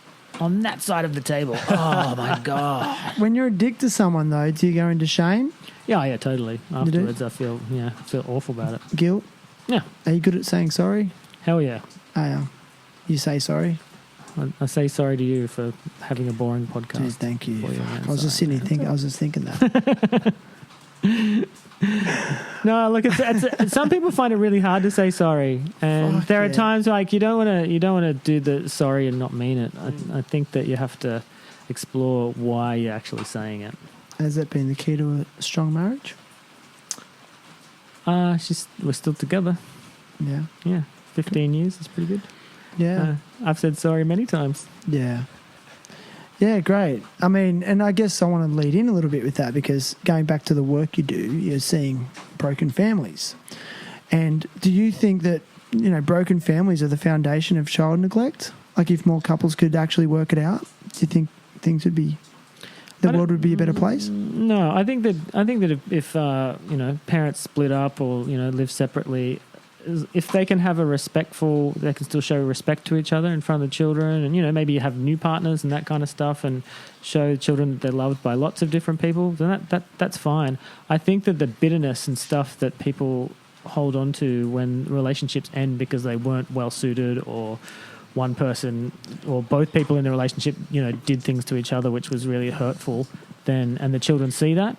D: on that side of the table? Oh my God.
C: When you're a dick to someone though, do you go into shame?
D: Yeah, totally. Afterwards I feel awful about it.
C: Guilt?
D: Yeah.
C: Are you good at saying sorry?
D: Hell yeah.
C: You say sorry?
D: I say sorry to you for having a boring podcast.
C: Jeez, thank you.
D: For you, man.
C: I was just
D: Sorry,
C: sitting here thinking. I was just thinking that.
D: No, look, it's some people find it really hard to say sorry, and there are times like you don't want to do the sorry and not mean it. I think that you have to explore why you're actually saying it.
C: Has that been the key to a strong marriage?
D: We're still together.
C: Yeah.
D: 15 years is pretty good.
C: Yeah.
D: I've said sorry many times.
C: Yeah. Yeah, great. I mean, and I guess I want to lead in a little bit with that because going back to the work you do, you're seeing broken families. And do you think that, broken families are the foundation of child neglect? Like if more couples could actually work it out, do you think the world would be a better place?
D: No, I think that if parents split up or, live separately, if they can have they can still show respect to each other in front of the children, and maybe you have new partners and that kind of stuff, and show children that they're loved by lots of different people, then that's fine. I think that the bitterness and stuff that people hold on to when relationships end because they weren't well suited, or one person or both people in the relationship did things to each other which was really hurtful, and the children see that.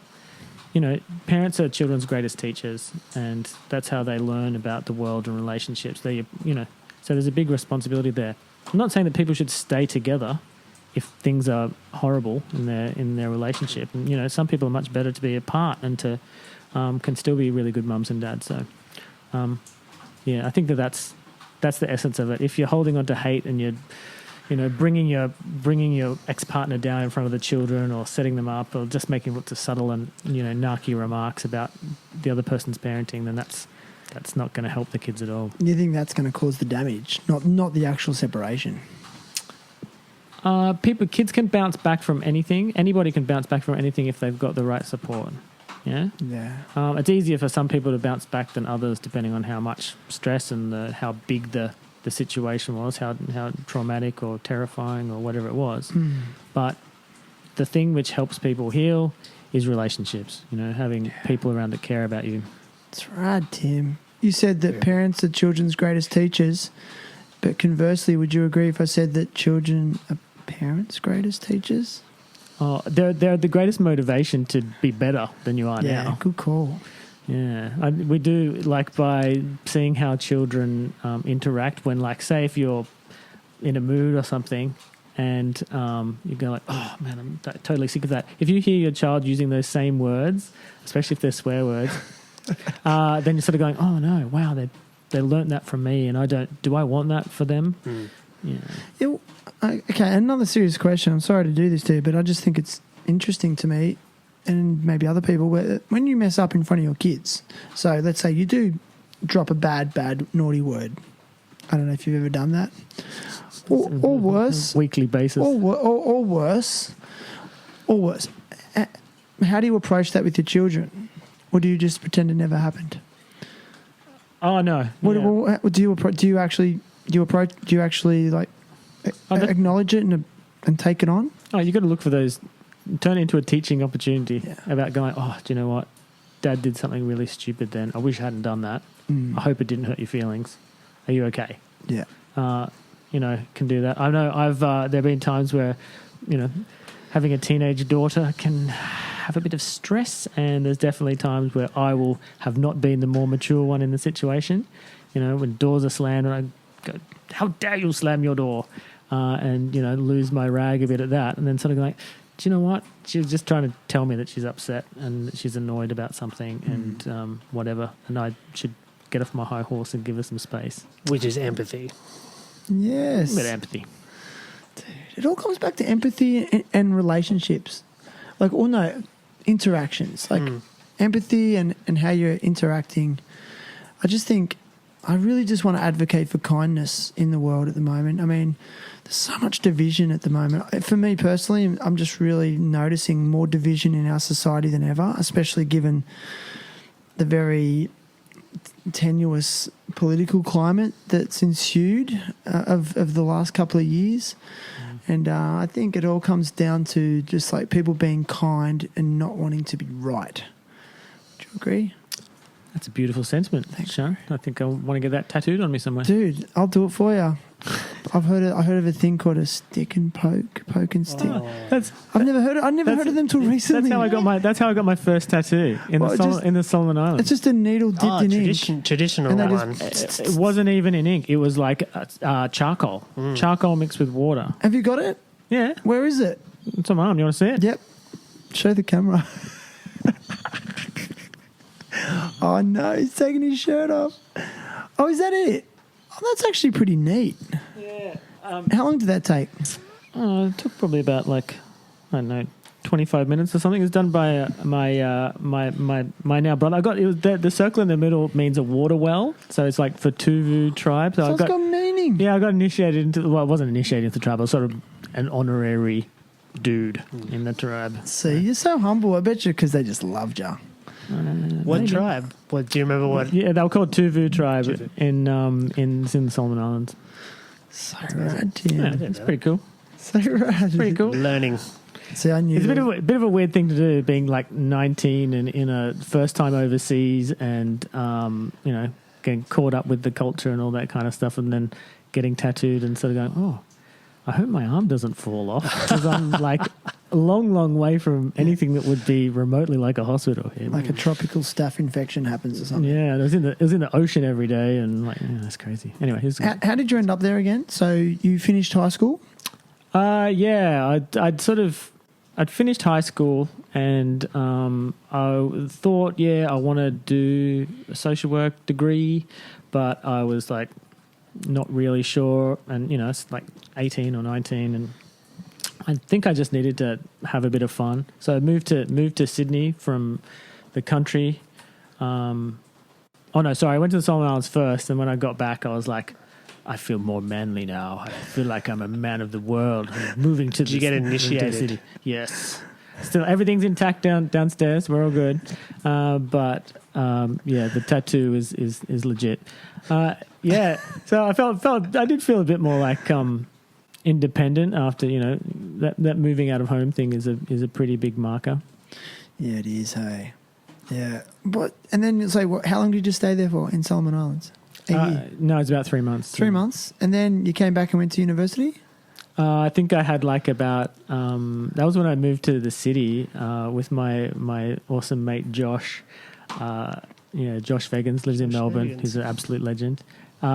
D: Parents are children's greatest teachers, and that's how they learn about the world and relationships. So there's a big responsibility there. I'm not saying that people should stay together if things are horrible in their relationship. And, some people are much better to be apart and to can still be really good mums and dads. So, I think that's the essence of it. If you're holding on to hate and you're bringing your ex-partner down in front of the children, or setting them up, or just making lots of subtle and narky remarks about the other person's parenting, then that's not going to help the kids at all.
C: You think that's going to cause the damage, not the actual separation?
D: Kids can bounce back from anything. Anybody can bounce back from anything if they've got the right support. Yeah.
C: Yeah.
D: It's easier for some people to bounce back than others, depending on how much stress and how big the situation was, how traumatic or terrifying or whatever it was. But the thing which helps people heal is relationships, having people around that care about you.
C: That's right, Tim. You said that parents are children's greatest teachers, but conversely, would you agree if I said that children are parents' greatest teachers?
D: Oh, they're the greatest motivation to be better than you are now.
C: Yeah, good call.
D: Yeah, we do, like, by seeing how children interact when, like, say if you're in a mood or something and you go like, oh, man, I'm totally sick of that. If you hear your child using those same words, especially if they're swear words, then you're sort of going, oh, no, wow, they learnt that from me, and do I want that for them? Yeah.
C: Okay, another serious question. I'm sorry to do this to you, but I just think it's interesting to me, and maybe other people, when you mess up in front of your kids. So let's say you do drop a bad, naughty word. I don't know if you've ever done that. Or worse.
D: Weekly basis.
C: Or worse. How do you approach that with your children? Or do you just pretend it never happened?
D: Oh, no.
C: Do you actually like acknowledge it and take it on?
D: Oh, you got to look for those. Turn it into a teaching opportunity about going, oh, do you know what? Dad did something really stupid then. I wish I hadn't done that. I hope it didn't hurt your feelings. Are you okay?
C: Yeah.
D: Can do that. I know there have been times where, having a teenage daughter can have a bit of stress, and there's definitely times where I will have not been the more mature one in the situation. When doors are slammed and I go, how dare you slam your door, and lose my rag a bit at that, and then sort of like, do you know what? She was just trying to tell me that she's upset and that she's annoyed about something and whatever, and I should get off my high horse and give her some space.
E: Which is empathy.
C: Yes.
D: A bit of empathy.
C: Dude, it all comes back to empathy and relationships. Interactions. Empathy and how you're interacting. I just think I really just want to advocate for kindness in the world at the moment. I mean, there's so much division at the moment. For me personally, I'm just really noticing more division in our society than ever, especially given the very tenuous political climate that's ensued of the last couple of years. And I think it all comes down to just like people being kind and not wanting to be right. Do you agree?
D: That's a beautiful sentiment. Thanks, Sharon. I think I want to get that tattooed on me somewhere.
C: Dude, I'll do it for you. I heard of a thing called a stick and poke and stick. I've never heard of them till recently.
D: That's how I got my first tattoo in the Solomon Islands.
C: It's just a needle dipped in ink.
E: Traditional one.
D: It wasn't even in ink. It was like charcoal. Charcoal mixed with water.
C: Have you got it?
D: Yeah.
C: Where is it?
D: It's on my arm. You want to see it?
C: Yep. Show the camera. Oh no, he's taking his shirt off. Oh, is that it? Oh, that's actually pretty neat.
D: Yeah.
C: How long did that take?
D: It took probably about 25 minutes or something. It was done by my now brother. I got the circle in the middle means a water well, so it's like for Tuvu tribe.
C: So it's got meaning.
D: Yeah, I got initiated into. Well, I wasn't initiated into the tribe. I was sort of an honorary dude in the tribe.
C: See, you're so humble. I bet you because they just loved you.
E: What tribe? What do you remember? What?
D: Yeah, they were called Tuvu tribe in the Solomon Islands.
C: So rad, Tim.
D: Yeah, it's pretty cool.
C: So rad.
D: It's pretty cool.
E: Learning.
C: See, I knew
D: it's a bit of a weird thing to do, being like 19 and in a first time overseas, and getting caught up with the culture and all that kind of stuff, and then getting tattooed and sort of going, oh, I hope my arm doesn't fall off, because I'm like a long, long way from anything that would be remotely like a hospital here.
C: Like a tropical staph infection happens or something.
D: Yeah, it was in the ocean every day, and that's crazy. Anyway,
C: how did you end up there again? So you finished high school?
D: Yeah, I'd finished high school, and I thought, I want to do a social work degree, but I was like not really sure, and it's like 18 or 19, and I think I just needed to have a bit of fun. So I moved to Sydney from the country. I went to the Solomon Islands first, and when I got back, I was like, I feel more manly now. I feel like I'm a man of the world. I'm moving to.
E: Did you get initiated?
D: City. Yes. Still, everything's intact downstairs. We're all good, but the tattoo is legit. So I did feel a bit more like independent after that moving out of home thing is a pretty big marker.
C: Yeah, it is. Hey, yeah. But and then how long did you stay there for in Solomon Islands? A year?
D: No, it's about 3 months.
C: 3 months, and then you came back and went to university.
D: I think I had about that was when I moved to the city with my awesome mate Josh. Josh Vegans lives in Melbourne. He's an absolute legend. We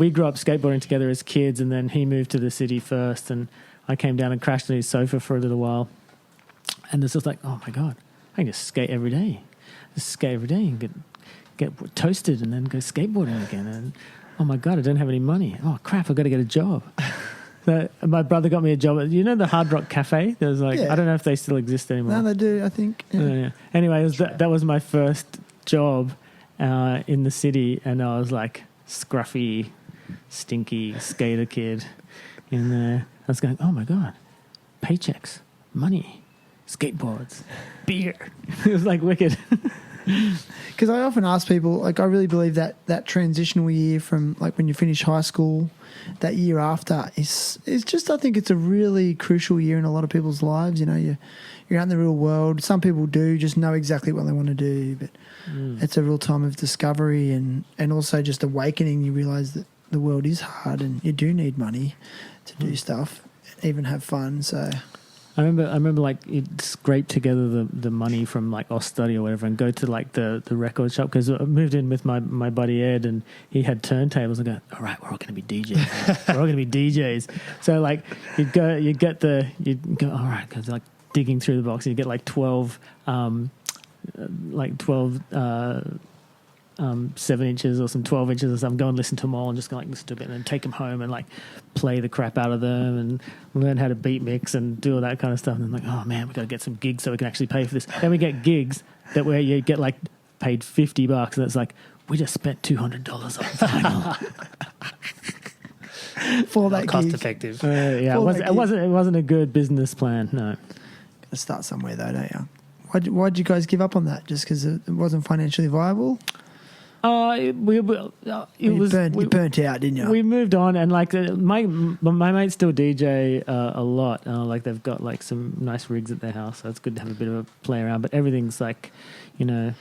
D: grew up skateboarding together as kids, and then he moved to the city first, and I came down and crashed on his sofa for a little while. And it's just like, oh my God, I can just skate every day. Just skate every day and get toasted and then go skateboarding again. And oh my God, I don't have any money. Oh crap, I've got to get a job. So my brother got me a job at, the Hard Rock Cafe? There's I don't know if they still exist anymore.
C: No, they do, I think. Yeah.
D: Anyway, that was my first job in the city, and I was like scruffy, stinky skater kid in there. I was going, oh my God, paychecks, money, skateboards, beer. It was like wicked.
C: Because I often ask people, I really believe that transitional year from when you finish high school, that year after is just, I think it's a really crucial year in a lot of people's lives. You're out in the real world. Some people do just know exactly what they want to do, but it's a real time of discovery and also just awakening. You realise that the world is hard and you do need money to do stuff, even have fun. So
D: I remember like you'd scrape together the money from like Austudy or whatever and go to like the record shop, because I moved in with my buddy Ed and he had turntables, and go, all right, we're all going to be DJs. We're all going to be DJs. So like you'd go, all right, because like digging through the box, you get like 12 7 inches or some 12 inches or something, go and listen to them all and just go like listen to a bit and then take them home and like play the crap out of them and learn how to beat mix and do all that kind of stuff. And then like, oh man, we've got to get some gigs so we can actually pay for this. Then we get gigs that where you get like paid $50 and it's like, we just spent $200 on vinyl.
C: For that
E: Cost
C: gig.
E: effective.
D: Yeah, it wasn't a good business plan, no.
C: Gotta start somewhere though, don't you? Why'd you guys give up on that? Just because it wasn't financially viable?
D: You burnt
C: out, didn't you?
D: We moved on, and like my mates still DJ a lot. Like they've got like some nice rigs at their house, so it's good to have a bit of a play around. But everything's like, using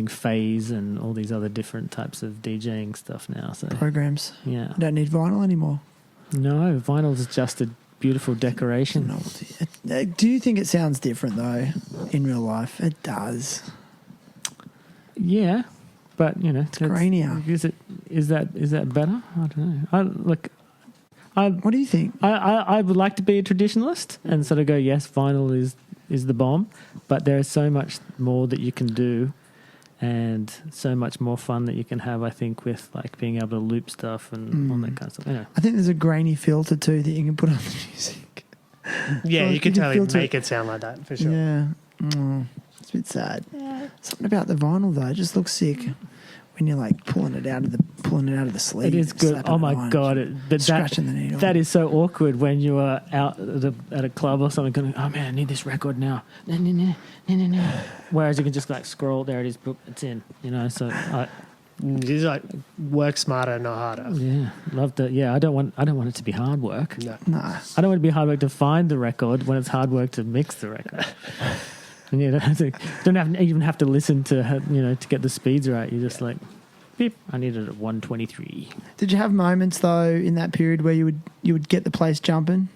D: phase and all these other different types of DJing stuff now. So
C: programs.
D: Yeah,
C: you don't need vinyl anymore.
D: No, vinyl's just a beautiful decoration.
C: Do you think it sounds different though in real life? It does.
D: Yeah. But it's
C: grainier.
D: Is that better? I don't know.
C: What do you think?
D: I would like to be a traditionalist and sort of go, yes, vinyl is the bomb, but there is so much more that you can do, and so much more fun that you can have. I think with like being able to loop stuff and all that kind of stuff. Anyway.
C: I think there's a grainy filter too that you can put on the music.
E: Yeah, you could totally make it sound like that for sure.
C: Yeah. It's a bit sad. Yeah. Something about the vinyl though, it just looks sick when you're like pulling it out of the sleeve.
D: It is good. Oh my god!
C: Scratching the needle.
D: That is so awkward when you are out at a club or something. Going, oh man, I need this record now. No. Whereas you can just like scroll. There it is. Boop, it's in. So
E: just like work smarter, not harder.
D: Yeah, love that. Yeah, I don't want it to be hard work.
C: No.
D: I don't want it to be hard work to find the record when it's hard work to mix the record. And you don't even have to listen to to get the speeds right. You're just like, beep. I need it at 123.
C: Did you have moments though in that period where you would get the place jumping?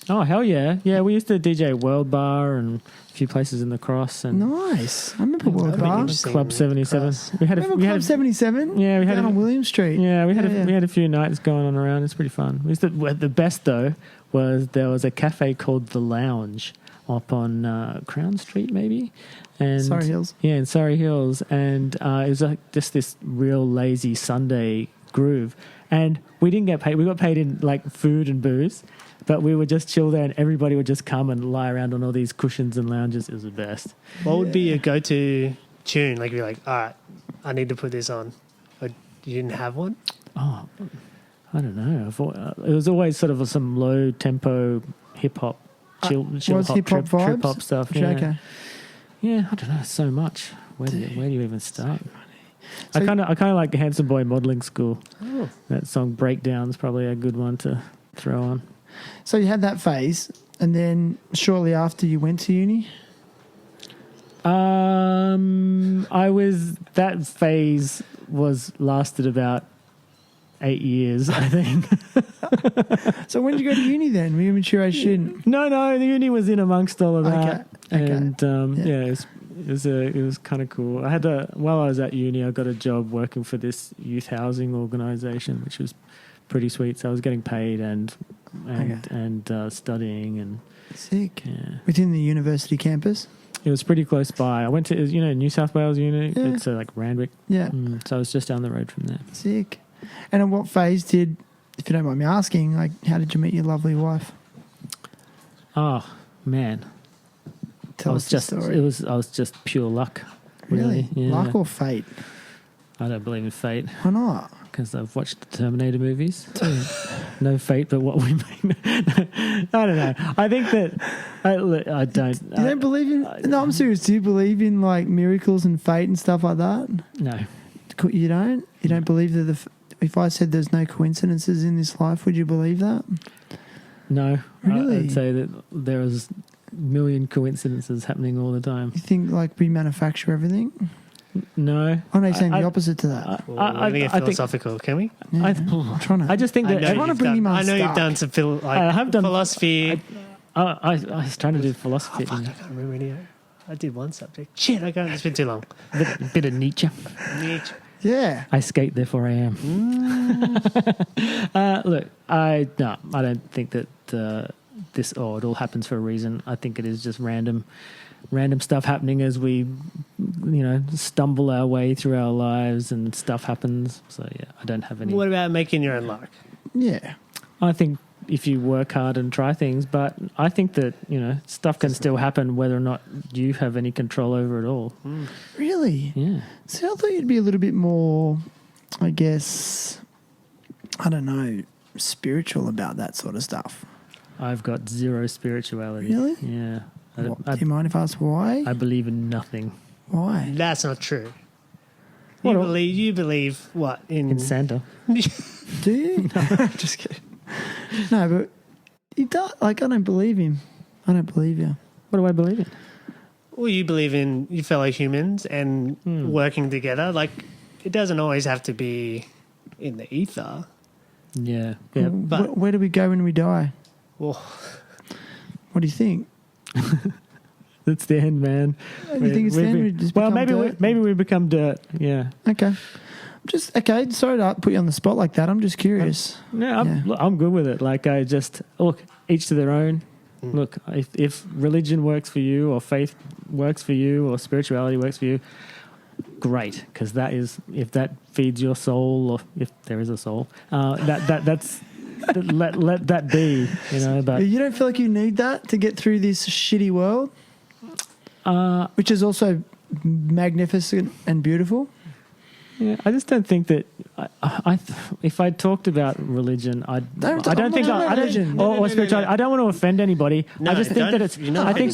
D: Oh hell yeah, yeah. We used to DJ World Bar and a few places in the Cross. And
C: nice. I remember World Bar.
D: Club 77. We had
C: Club 77.
D: Yeah, we had
C: down on William Street.
D: Yeah, we had a few nights going on around. It's pretty fun. The best though was there was a cafe called The Lounge up on Crown Street, maybe, and
C: Surrey Hills.
D: Yeah, in Surrey Hills, and it was like just this real lazy Sunday groove, and we didn't get paid. We got paid in like food and booze, but we would just chill there, and everybody would just come and lie around on all these cushions and lounges. It was the best.
E: What would be your go-to tune? Like, you're like, all right, I need to put this on. Or you didn't have one?
D: Oh, I don't know. It was always sort of some low tempo hip hop. Chill hop,
C: hip-hop vibes?
D: trip hop stuff. Yeah.
C: Okay.
D: Yeah, I don't know. So much. Where do you even start? So I kind of like the Handsome Boy Modelling School.
E: Oh.
D: That song Breakdown's probably a good one to throw on.
C: So you had that phase, and then shortly after you went to uni.
D: That phase lasted about 8 years, I think.
C: So when did you go to uni then? Were you a mature age student?
D: No, the uni was in amongst all of that.
C: Okay.
D: And it was kind of cool. While I was at uni, I got a job working for this youth housing organisation, which was pretty sweet. So I was getting paid and studying and
C: sick.
D: Yeah.
C: Within the university campus.
D: It was pretty close by. I went to New South Wales Uni. Yeah. It's like Randwick.
C: Yeah.
D: So I was just down the road from there.
C: Sick. And at what phase if you don't mind me asking, like, how did you meet your lovely wife?
D: Oh man,
C: Tell us the story.
D: I was just pure luck. Really? Yeah.
C: Luck or fate?
D: I don't believe in fate.
C: Why not?
D: Because I've watched the Terminator movies. No fate but what we make. I don't know. I think that I don't.
C: You don't believe in? No, I'm serious. Do you believe in like miracles and fate and stuff like that?
D: No.
C: You don't? You don't believe that if I said there's no coincidences in this life, would you believe that?
D: No.
C: Really?
D: I'd say that there is a million coincidences happening all the time.
C: You think like we manufacture everything?
D: No.
C: I'm not saying the opposite to that.
E: We're going to get philosophical, can we?
C: I'm trying to.
D: I just think that
C: I want to bring him on.
E: I know you've done some philosophy.
D: I was trying to do philosophy.
E: Fuck, I can't remember any. I did one subject. Shit, I can't. It's been too long.
D: Bit of Nietzsche.
C: Yeah.
D: I skate, therefore I am. Look, I don't think that it all happens for a reason. I think it is just random stuff happening as we, stumble our way through our lives and stuff happens. So yeah, I don't have any.
E: What about making your own luck?
C: Yeah.
D: I think if you work hard and try things, but I think that, stuff can still happen whether or not you have any control over it all.
C: Really?
D: Yeah.
C: So I thought you'd be a little bit more, I guess, I don't know, spiritual about that sort of stuff.
D: I've got zero spirituality.
C: Really?
D: Yeah.
C: Do you mind if I ask why?
D: I believe in nothing.
C: Why?
E: That's not true.
D: What?
E: You believe what?
D: In Santa.
C: Do you? No, just kidding. No, but you don't, I don't believe him. I don't believe you.
D: What do I believe in?
E: Well, you believe in your fellow humans and working together. Like, it doesn't always have to be in the ether.
D: Yeah.
E: But
C: where do we go when we die?
E: Well,
C: what do you think?
D: That's the end, man.
C: You think it's the end? We just become dirt?
D: maybe we become dirt. Yeah.
C: Okay. Sorry to put you on the spot like that. I'm just curious.
D: I'm good with it. Like, I just look, each to their own. Look, if religion works for you, or faith works for you, or spirituality works for you, great. Because that is, if that feeds your soul, or if there is a soul, that's let that be. But
C: you don't feel like you need that to get through this shitty world, which is also magnificent and beautiful.
D: Yeah, I just don't think that if I talked about religion, I don't think spirituality. I don't want to offend anybody.
E: No,
D: I just think that it's.
C: I think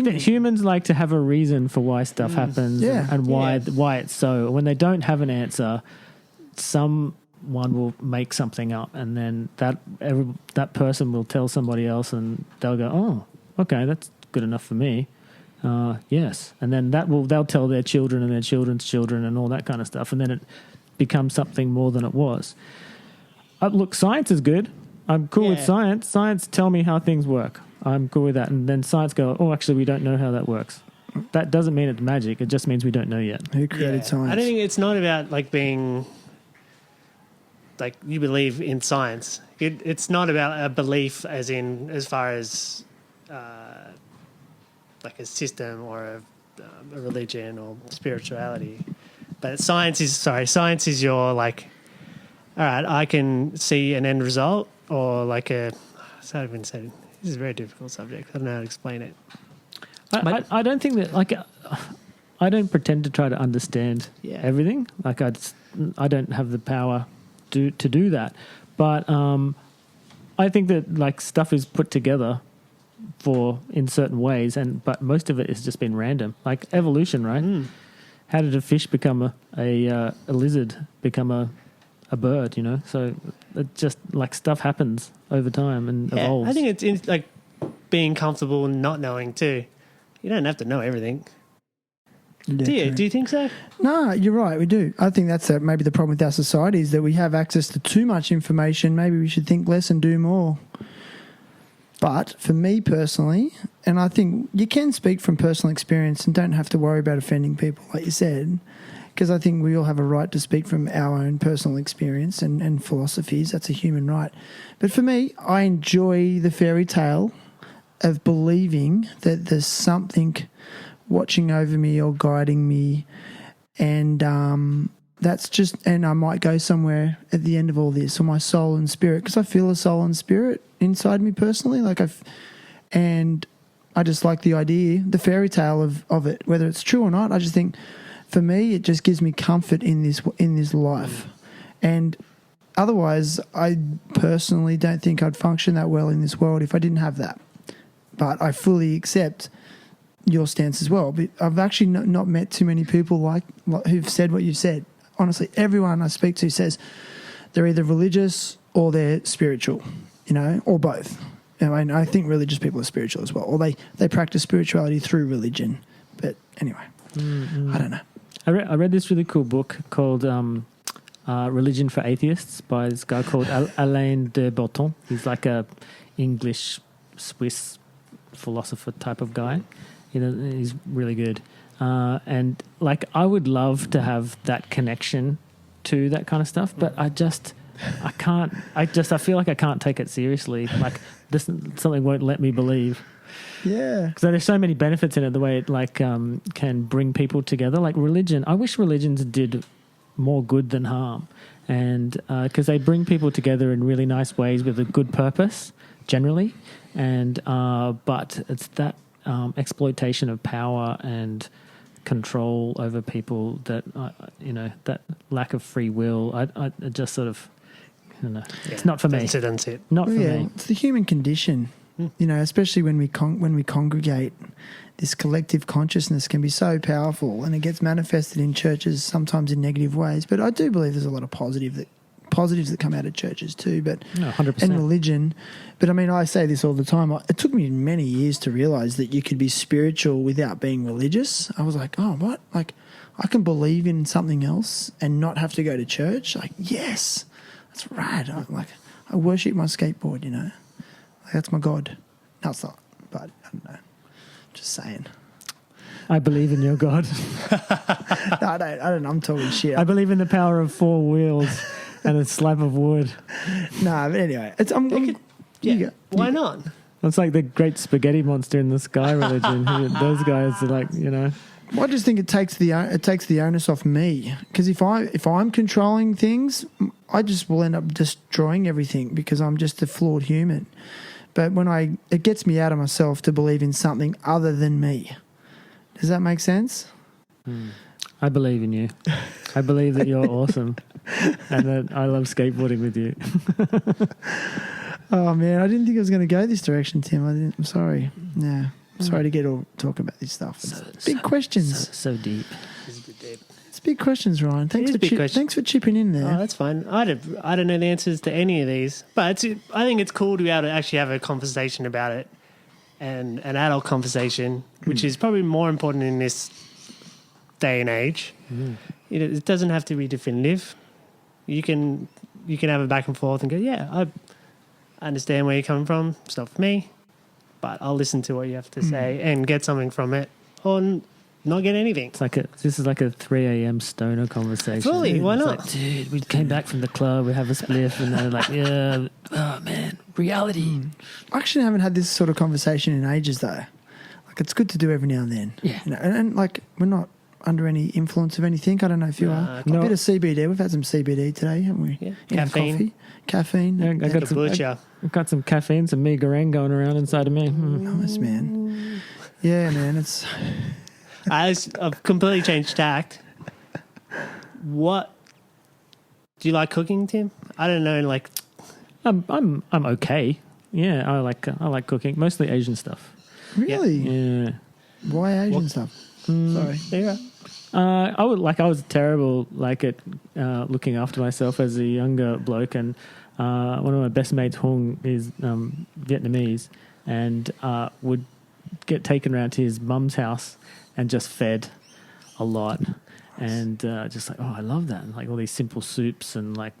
C: that
D: humans like to have a reason for why stuff happens and why it's so. When they don't have an answer, someone will make something up, and then that person will tell somebody else, and they'll go, "Oh, okay, that's good enough for me." Yes, and then they'll tell their children and their children's children and all that kind of stuff, and then it becomes something more than it was. Look, science is good. I'm cool with science. Science tell me how things work. I'm cool with that, and then science go, oh, actually, we don't know how that works. That doesn't mean it's magic. It just means we don't know yet.
C: Who created science?
E: I don't think it's not about like being like you believe in science. It's not about a belief as far as. Like a system or a religion or spirituality, but science is your like, all right, I can see an end result or like this is a very difficult subject. I don't know how to explain it.
D: I don't think that I don't pretend to try to understand everything. Like I don't have the power to do that, but I think that like stuff is put together in certain ways, but most of it has just been random, like evolution, right? How did a fish become a lizard, become a bird? So it just like stuff happens over time and evolves.
E: I think it's like being comfortable and not knowing too. You don't have to know everything.
C: Yeah,
E: do you think so?
C: No, you're right. We do. I think that's maybe the problem with our society is that we have access to too much information. Maybe we should think less and do more. But for me personally, and I think you can speak from personal experience and don't have to worry about offending people, like you said, because I think we all have a right to speak from our own personal experience and philosophies. That's a human right. But for me, I enjoy the fairy tale of believing that there's something watching over me or guiding me, and that's just, and I might go somewhere at the end of all this, or my soul and spirit, because I feel a soul and spirit inside me personally, and I just like the idea, the fairy tale of it, whether it's true or not. I just think, for me, it just gives me comfort in this life, and otherwise, I personally don't think I'd function that well in this world if I didn't have that. But I fully accept your stance as well. But I've actually not met too many people like who've said what you've said. Honestly, everyone I speak to says they're either religious or they're spiritual, or both. I think religious people are spiritual as well, or they practice spirituality through religion. But anyway, I don't know.
D: I read this really cool book called Religion for Atheists by this guy called Alain de Botton. He's like a English Swiss philosopher type of guy. He's really good. And like, I would love to have that connection to that kind of stuff, but I can't. I feel like I can't take it seriously. Like, something won't let me believe.
C: Yeah.
D: Because there's so many benefits in it, the way it like can bring people together. Like religion, I wish religions did more good than harm, and because they bring people together in really nice ways with a good purpose generally, and but it's that exploitation of power and control over people that that lack of free will. I just sort of, it's not for me.
E: That's it.
D: Not for me.
C: It's the human condition. Especially when we congregate, this collective consciousness can be so powerful, and it gets manifested in churches sometimes in negative ways. But I do believe there's a lot of positives that come out of churches too. But
D: 100%.
C: And religion. But I mean, I say this all the time. It took me many years to realize that you could be spiritual without being religious. I was like, oh, what? Like, I can believe in something else and not have to go to church. Like, yes, that's rad. I worship my skateboard. Like, that's my God. No, it's not. But I don't know. Just saying.
D: I believe in your God.
C: No, I don't. I'm talking shit.
D: I believe in the power of 4 wheels and a slab of wood.
C: No, but anyway,
E: Why not?
D: It's like the great spaghetti monster in the sky religion. Those guys are like,
C: Well, I just think it takes the onus off me, because if I'm controlling things, I just will end up destroying everything because I'm just a flawed human. But it gets me out of myself to believe in something other than me. Does that make sense?
D: I believe in you. I believe that you're awesome and that I love skateboarding with you.
C: Oh man, I didn't think I was going to go this direction, Tim. I'm sorry. Yeah, sorry to get all talk about this stuff. Big questions.
D: So deep.
C: It's big questions, Ryan. Thanks for chipping in there.
E: Oh, that's fine. I don't know the answers to any of these, but I think it's cool to be able to actually have a conversation about it, and an adult conversation, which is probably more important in this day and age. It doesn't have to be definitive. You can have a back and forth and go, yeah, I understand where you're coming from. It's not for me, but I'll listen to what you have to say and get something from it, or not get anything.
D: This is like a 3 a.m. stoner conversation.
E: Fully, why not?
D: Like, dude, we came back from the club, we have a spliff, and they're like, yeah, oh man, reality.
C: I actually haven't had this sort of conversation in ages, though. Like, it's good to do every now and then.
D: Yeah.
C: And like, we're not under any influence of anything. I don't know if you are.
D: No.
C: A bit of CBD. We've had some CBD today, haven't we?
E: Yeah.
C: In our
E: Caffeine.
C: coffee. Caffeine.
D: Yeah, I've got some caffeine, some migraine going around inside of me.
C: Nice, man. Yeah, man. It's...
E: I've completely changed tact. What do you like cooking, Tim? I don't know. Like,
D: I'm okay. Yeah, I like cooking, mostly Asian stuff.
C: Really?
D: Yeah.
C: Why Asian stuff? Sorry.
E: yeah.
D: I was terrible at looking after myself as a younger bloke, and one of my best mates, Hung, is Vietnamese, and would get taken around to his mum's house and just fed a lot, and just like, I love that, and like all these simple soups and like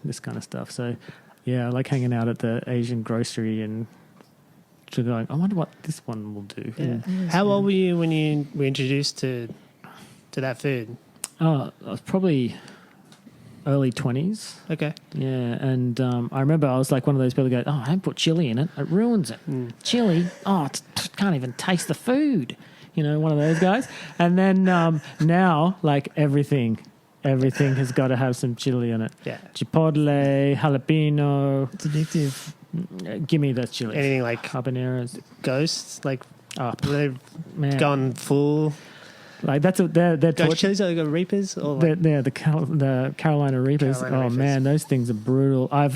D: this kind of stuff. So yeah, I like hanging out at the Asian grocery and going, I wonder what this one will do.
E: Yeah. How old were you when you were introduced to that food?
D: I was probably early 20s.
E: Okay.
D: Yeah, and I remember I was like one of those people who go, I don't put chili in it. It ruins it. Chili, can't even taste the food. One of those guys. And then now, like everything has got to have some chili in it.
E: Yeah.
D: Chipotle, jalapeno.
C: It's addictive.
D: Give me the chili.
E: Anything like
D: habaneros.
E: Ghosts, like they've
D: man.
E: gone full.
D: Like they're
E: Ghost chilies, are they Reapers? Or like
D: the Carolina Reapers.
E: Reapers.
D: Man, those things are brutal. I've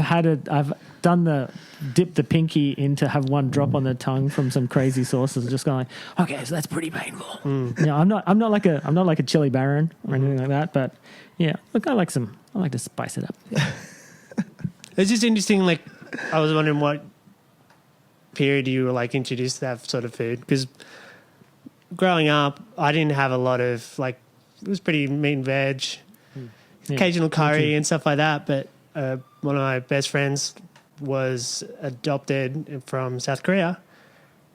D: done the dip the pinky into have one drop on the tongue from some crazy sauces and just going, okay, so that's pretty painful. I'm not like a chili baron or anything like that, but yeah, look, I like to spice it up. Yeah.
E: It's just interesting. Like, I was wondering what period you were like introduced to that sort of food, because growing up, I didn't have a lot of it was pretty meat and veg, occasional curry and stuff like that. But one of my best friends was adopted from South Korea,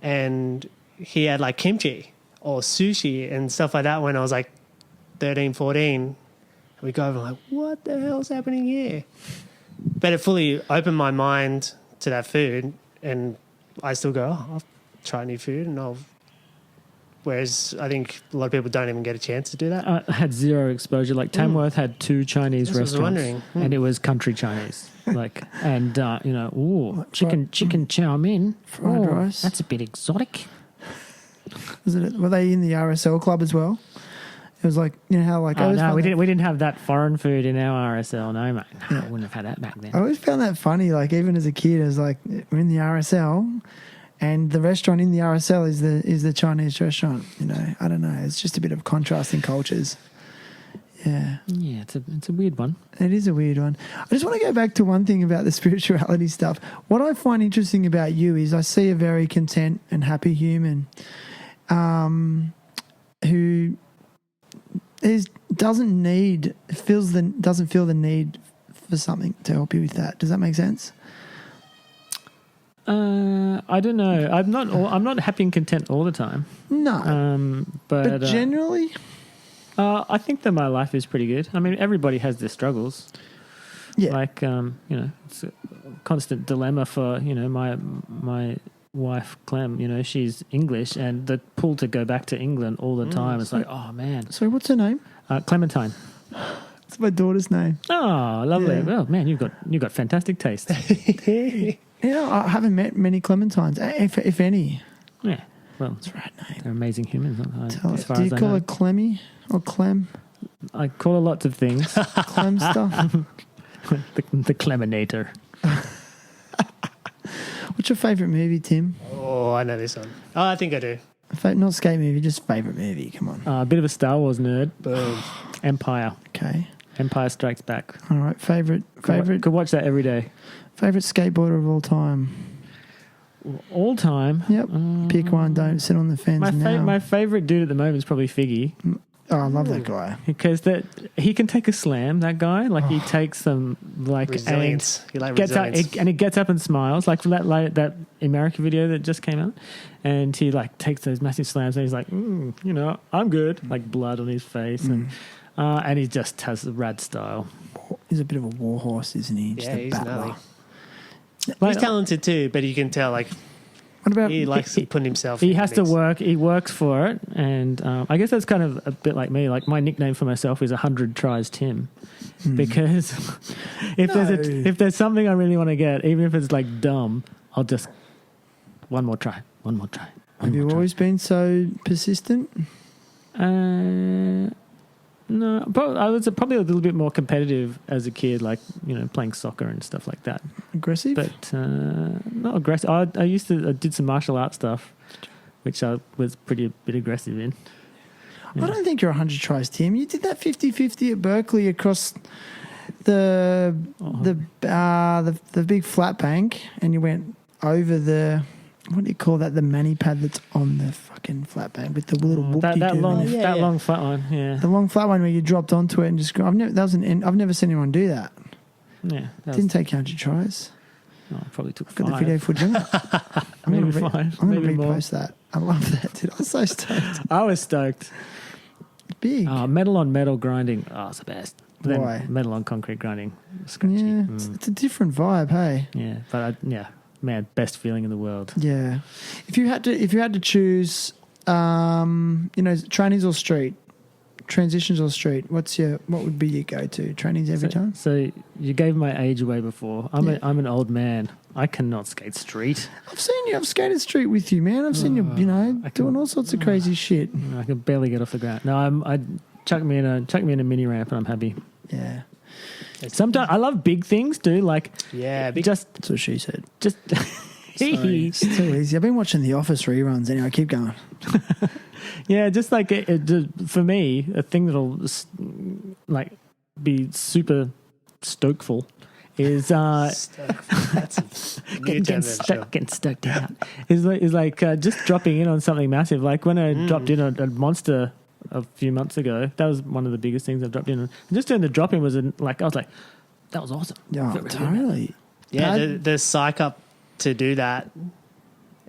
E: and he had like kimchi or sushi and stuff like that when I was like 13, 14. And we go over and like, what the hell's happening here? But it fully opened my mind to that food, and I still go, I'll try new food, and whereas I think a lot of people don't even get a chance to do that.
D: I had zero exposure. Like Tamworth had 2 Chinese
E: That's what I was
D: restaurants,
E: wondering.
D: and it was country Chinese. Like, and chicken chow mein,
C: Fried rice.
D: That's a bit exotic.
C: Were they in the RSL club as well? It was like, you know how like...
D: Oh no, we didn't have that foreign food in our RSL. No, mate, I wouldn't have had that back then.
C: I always found that funny. Like even as a kid, it was like we're in the RSL, and the restaurant in the RSL is the Chinese restaurant. You know, I don't know. It's just a bit of contrasting cultures. Yeah,
D: it's a weird one.
C: it is a weird one. I just want to go back to one thing about the spirituality stuff. What I find interesting about you is I see a very content and happy human, who doesn't feel the need for something to help you with that. Does that make sense?
D: I don't know. I'm not happy and content all the time.
C: No,
D: but
C: generally,
D: I think that my life is pretty good. I mean, everybody has their struggles.
C: yeah.
D: Like it's a constant dilemma for my wife Clem. She's English, and the pull to go back to England all the time. It's like, oh man.
C: So what's her name?
D: Clementine.
C: It's my daughter's name.
D: Oh, lovely.
C: Yeah.
D: Well, man, you've got fantastic taste.
C: I haven't met many Clementines, if any.
D: Yeah. Well,
C: That's the right name.
D: they're amazing humans. As far
C: Do
D: as
C: you
D: I
C: call
D: know.
C: her Clemmy or Clem?
D: I call her lots of things.
C: Clem stuff?
D: the Cleminator.
C: What's your favourite movie, Tim?
E: Oh, I know this one. Oh, I think I do.
C: Not skate movie, just favourite movie. Come on.
D: A bit of a Star Wars nerd.
E: Boom.
D: Empire.
C: Okay.
D: Empire Strikes Back.
C: All right. Favourite
D: Could watch that every day.
C: skateboarder of all time.
D: All time.
C: Yep. Pick one. Don't sit on the fence now.
D: My favourite dude at the moment is probably Figgy,
C: Oh, I love that guy.
D: because he can take a slam. That guy, like he takes some like
E: Resilience. You like
D: gets up
E: resilience.
D: and he gets up and smiles like for that American video that just came out, and he like takes those massive slams and he's like, I'm good, like blood on his face, and he just has the rad style.
C: He's a bit of a warhorse, isn't he? Just
E: Yeah,
C: a
E: he's
C: battler.
E: gnarly.
D: Like,
E: He's talented too, but you can tell like
C: What about
E: he likes putting himself.
D: he
E: in the
D: has to
E: mix.
D: work. He works for it, and I guess that's kind of a bit like me. Like my nickname for myself is 100 Tries Tim, because if there's something I really want to get, even if it's like dumb, I'll just one more try.
C: Have you always been so persistent?
D: No, but I was probably a little bit more competitive as a kid, like playing soccer and stuff like that.
C: Aggressive?
D: But not aggressive. I did some martial arts stuff, which I was a bit aggressive in.
C: I don't think you're 100 tries, Tim. You did that 50-50 at Berkeley across the big flat bank, and you went over the, what do you call that? The mani pad that's on the fucking flat bank with the little whoop you
D: that
C: do.
D: long flat one, yeah.
C: The long flat one where you dropped onto it and just. I've never seen anyone do that.
D: Yeah,
C: Didn't take 100 tries.
D: I probably took
C: I've got
D: 5.
C: the video footage. I'm
D: Maybe
C: gonna
D: 5,
C: I'm going
D: maybe
C: to
D: more.
C: repost that. I love that, dude. I was so stoked.
D: I was stoked.
C: Big.
D: Metal on metal grinding, it's the best. But then
C: Why?
D: metal on concrete grinding, scratchy.
C: Yeah, it's a different vibe, hey.
D: Yeah, but man, best feeling in the world.
C: Yeah. If you had to choose, trainings or street, transitions or street, what would be your go-to? Trainings every time?
D: So you gave my age away before. I'm an old man. I cannot skate street.
C: I've seen you. I've skated street with you, man. I've seen you, doing all sorts of crazy shit.
D: I can barely get off the ground. No, I chuck me in a mini ramp and I'm happy.
C: Yeah.
D: Sometimes I love big things, dude. Like just
C: That's what she said.
D: just.
C: Sorry, it's too easy. I've been watching The Office reruns. Anyway, keep going.
D: Yeah, just like for me, a thing that'll like be super stokeful is
E: That's a new term.
D: getting stoked out. Is like just dropping in on something massive. Like when I dropped in a monster a few months ago, that was one of the biggest things I've dropped in. And just doing the drop in was I was like, that was awesome.
C: Yeah,
D: Felt really good.
C: totally.
E: Yeah,
C: Pad?
E: the psych up to do that.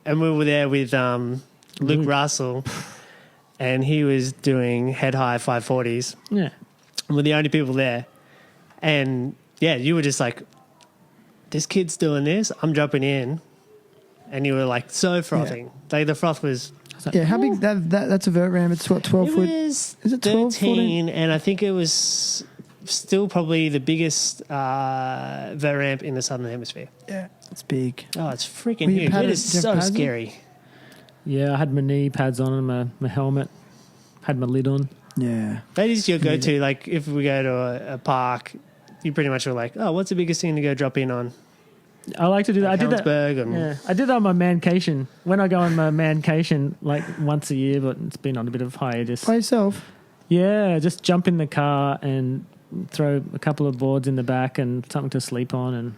E: And we were there with Luke Russell, and he was doing head high 540s.
D: Yeah.
E: We're the only people there. And, yeah, you were just like, this kid's doing this, I'm jumping in. And you were like so frothing. Like the froth was...
C: Yeah, how big that's a vert ramp? It's what, 12
E: It
C: foot?
E: was
C: Is it 12,
E: 13, and I think it was still probably the biggest vert ramp in the Southern Hemisphere.
C: Yeah, it's big.
E: Oh, it's freaking
C: Were you
E: huge.
C: padded-
E: It is
C: did you have
E: so
C: pads on?
E: scary.
D: Yeah, I had my knee pads on and my helmet. Had my lid on.
C: Yeah.
E: That is your go-to. Like if we go to a park, you pretty much are like, oh, what's the biggest thing to go drop in on?
D: I like to do that. I did that.
E: Helensburgh and
D: Yeah, I did that on my mancation. When I go on my mancation, like once a year, but it's been on a bit of hiatus.
C: By yourself?
D: Yeah, just jump in the car and throw a couple of boards in the back and something to sleep on, and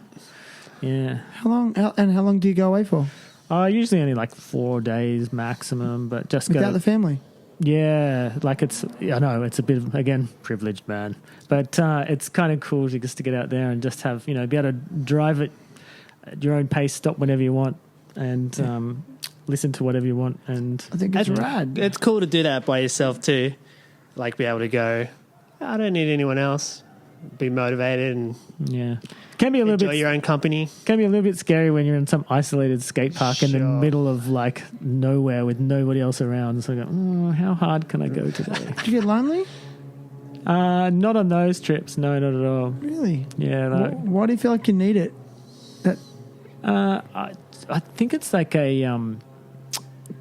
D: yeah.
C: How long do you go away for?
D: Usually only like 4 days maximum, but just
C: Without
D: go.
C: the family?
D: Yeah, like I know it's a bit of, again, privileged, man, but it's kind of cool to just to get out there and just have, be able to drive it at your own pace, stop whenever you want, and listen to whatever you want. And
C: I think it's rad.
E: it's cool to do that by yourself too. Like be able to go, I don't need anyone else. Be motivated and
D: yeah, can be a little
E: enjoy
D: bit
E: your own company.
D: can be a little bit scary when you're in some isolated skate park in the
E: Sure.
D: middle of like nowhere with nobody else around. So I go, how hard can I go today?
C: Did you get lonely?
D: Not on those trips. No, not at all.
C: Really?
D: Yeah, no.
C: Why do you feel like you need it?
D: I think it's like a I don't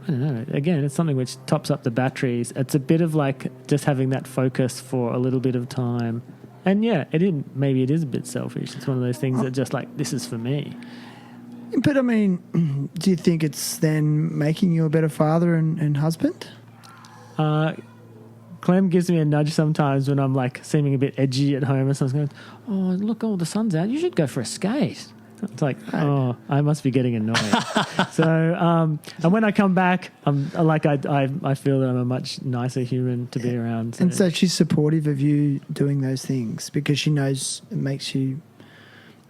D: know. Again, it's something which tops up the batteries. It's a bit of like just having that focus for a little bit of time. And yeah, maybe it is a bit selfish. It's one of those things that just like, this is for me.
C: But I mean, do you think it's then making you a better father and husband?
D: Clem gives me a nudge sometimes when I'm like seeming a bit edgy at home, and someone's going, "Oh, look, the sun's out. You should go for a skate." It's like, oh, I must be getting annoyed. So, and when I come back, I'm like, I feel that I'm a much nicer human to be around.
C: And so she's supportive of you doing those things because she knows it makes you,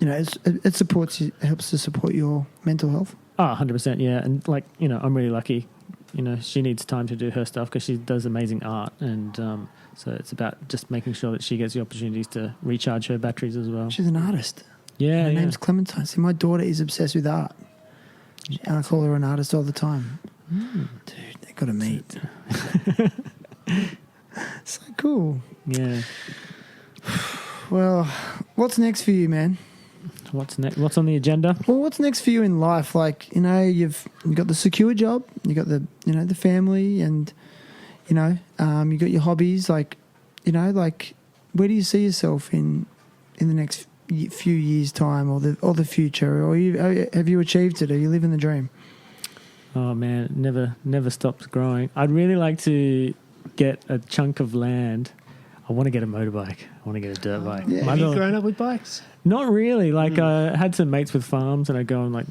C: it supports you, helps to support your mental health.
D: Oh, 100%, yeah. And like, I'm really lucky. She needs time to do her stuff because she does amazing art, and so it's about just making sure that she gets the opportunities to recharge her batteries as well.
C: She's an artist.
D: Yeah,
C: Her name's Clementine. See, my daughter is obsessed with art. And I call her an artist all the time. Dude, they got to meet. So cool.
D: Yeah.
C: Well, what's next for you, man?
D: What's next? What's on the agenda?
C: Well, what's next for you in life? Like, you've got the secure job, you got the, the family, and, you got your hobbies. Like, like, where do you see yourself in the next few years' time, or the future? Or have you achieved it? Are you living the dream?
D: Oh man, it never stops growing. I'd really like to get a chunk of land. I want to get a motorbike. I want to get a dirt bike.
C: Yeah.
E: Have you grown up with bikes?
D: Not really. Like I had some mates with farms, and I go and like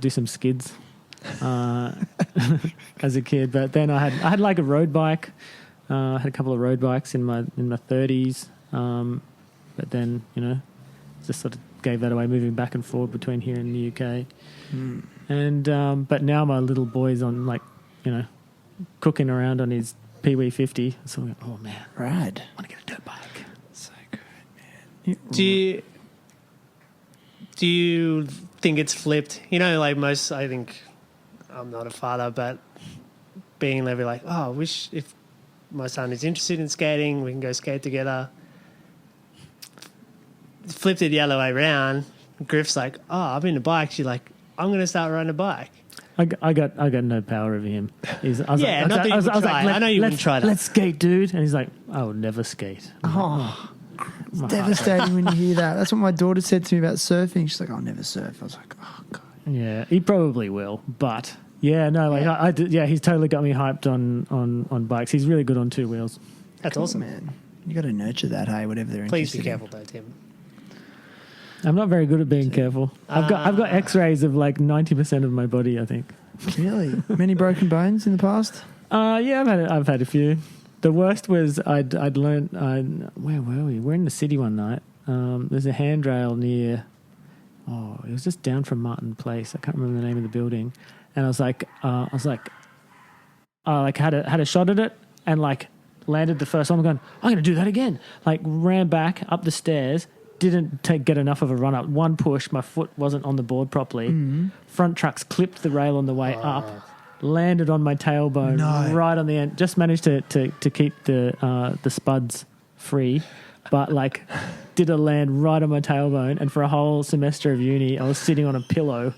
D: do some skids as a kid. But then I had like a road bike. I had a couple of road bikes in my 30s. But then just sort of gave that away, moving back and forward between here and the UK. And but now my little boy's on like cooking around on his Pee-wee 50. So I'm like, oh man,
C: Rad.
D: I want to get a dirt bike.
C: So good, man.
E: Do you think it's flipped? Like most, I think, I'm not a father, but being there, be like, oh, I wish if my son is interested in skating, we can go skate together. Flipped it the other way around. Griff's like, oh, I'm into bikes. You're like, I'm going to start riding a bike.
D: I got no power over him. I was
E: Not that you would try. I know you wouldn't try that.
D: Let's skate, dude. And he's like, I will never skate.
C: Oh, it's devastating when you hear that. That's what my daughter said to me about surfing. She's like, I'll never surf. I was like, oh, God.
D: Yeah, he probably will, but yeah, no, like I did, yeah, he's totally got me hyped on bikes. He's really good on two wheels.
E: That's
C: Cool,
E: awesome.
C: man. You got to nurture that, hey, whatever they're
E: Please
C: interested
E: be careful though, Tim.
D: I'm not very good at being careful. I've got X-rays of like 90% of my body, I think.
C: in. Really? Many broken bones in the past?
D: Yeah, I've had a few. The worst was I'd learned. Where were we? We're in the city one night. There's a handrail near it was just down from Martin Place. I can't remember the name of the building. And I was like, had a shot at it and like landed the first time. I'm going, I'm going to do that again. Like ran back up the stairs, didn't get enough of a run up. One push, my foot wasn't on the board properly. Front trucks clipped the rail on the way up, landed on my tailbone right on the end. Just managed to keep the spuds free, but like did a land right on my tailbone. And for a whole semester of uni, I was sitting on a pillow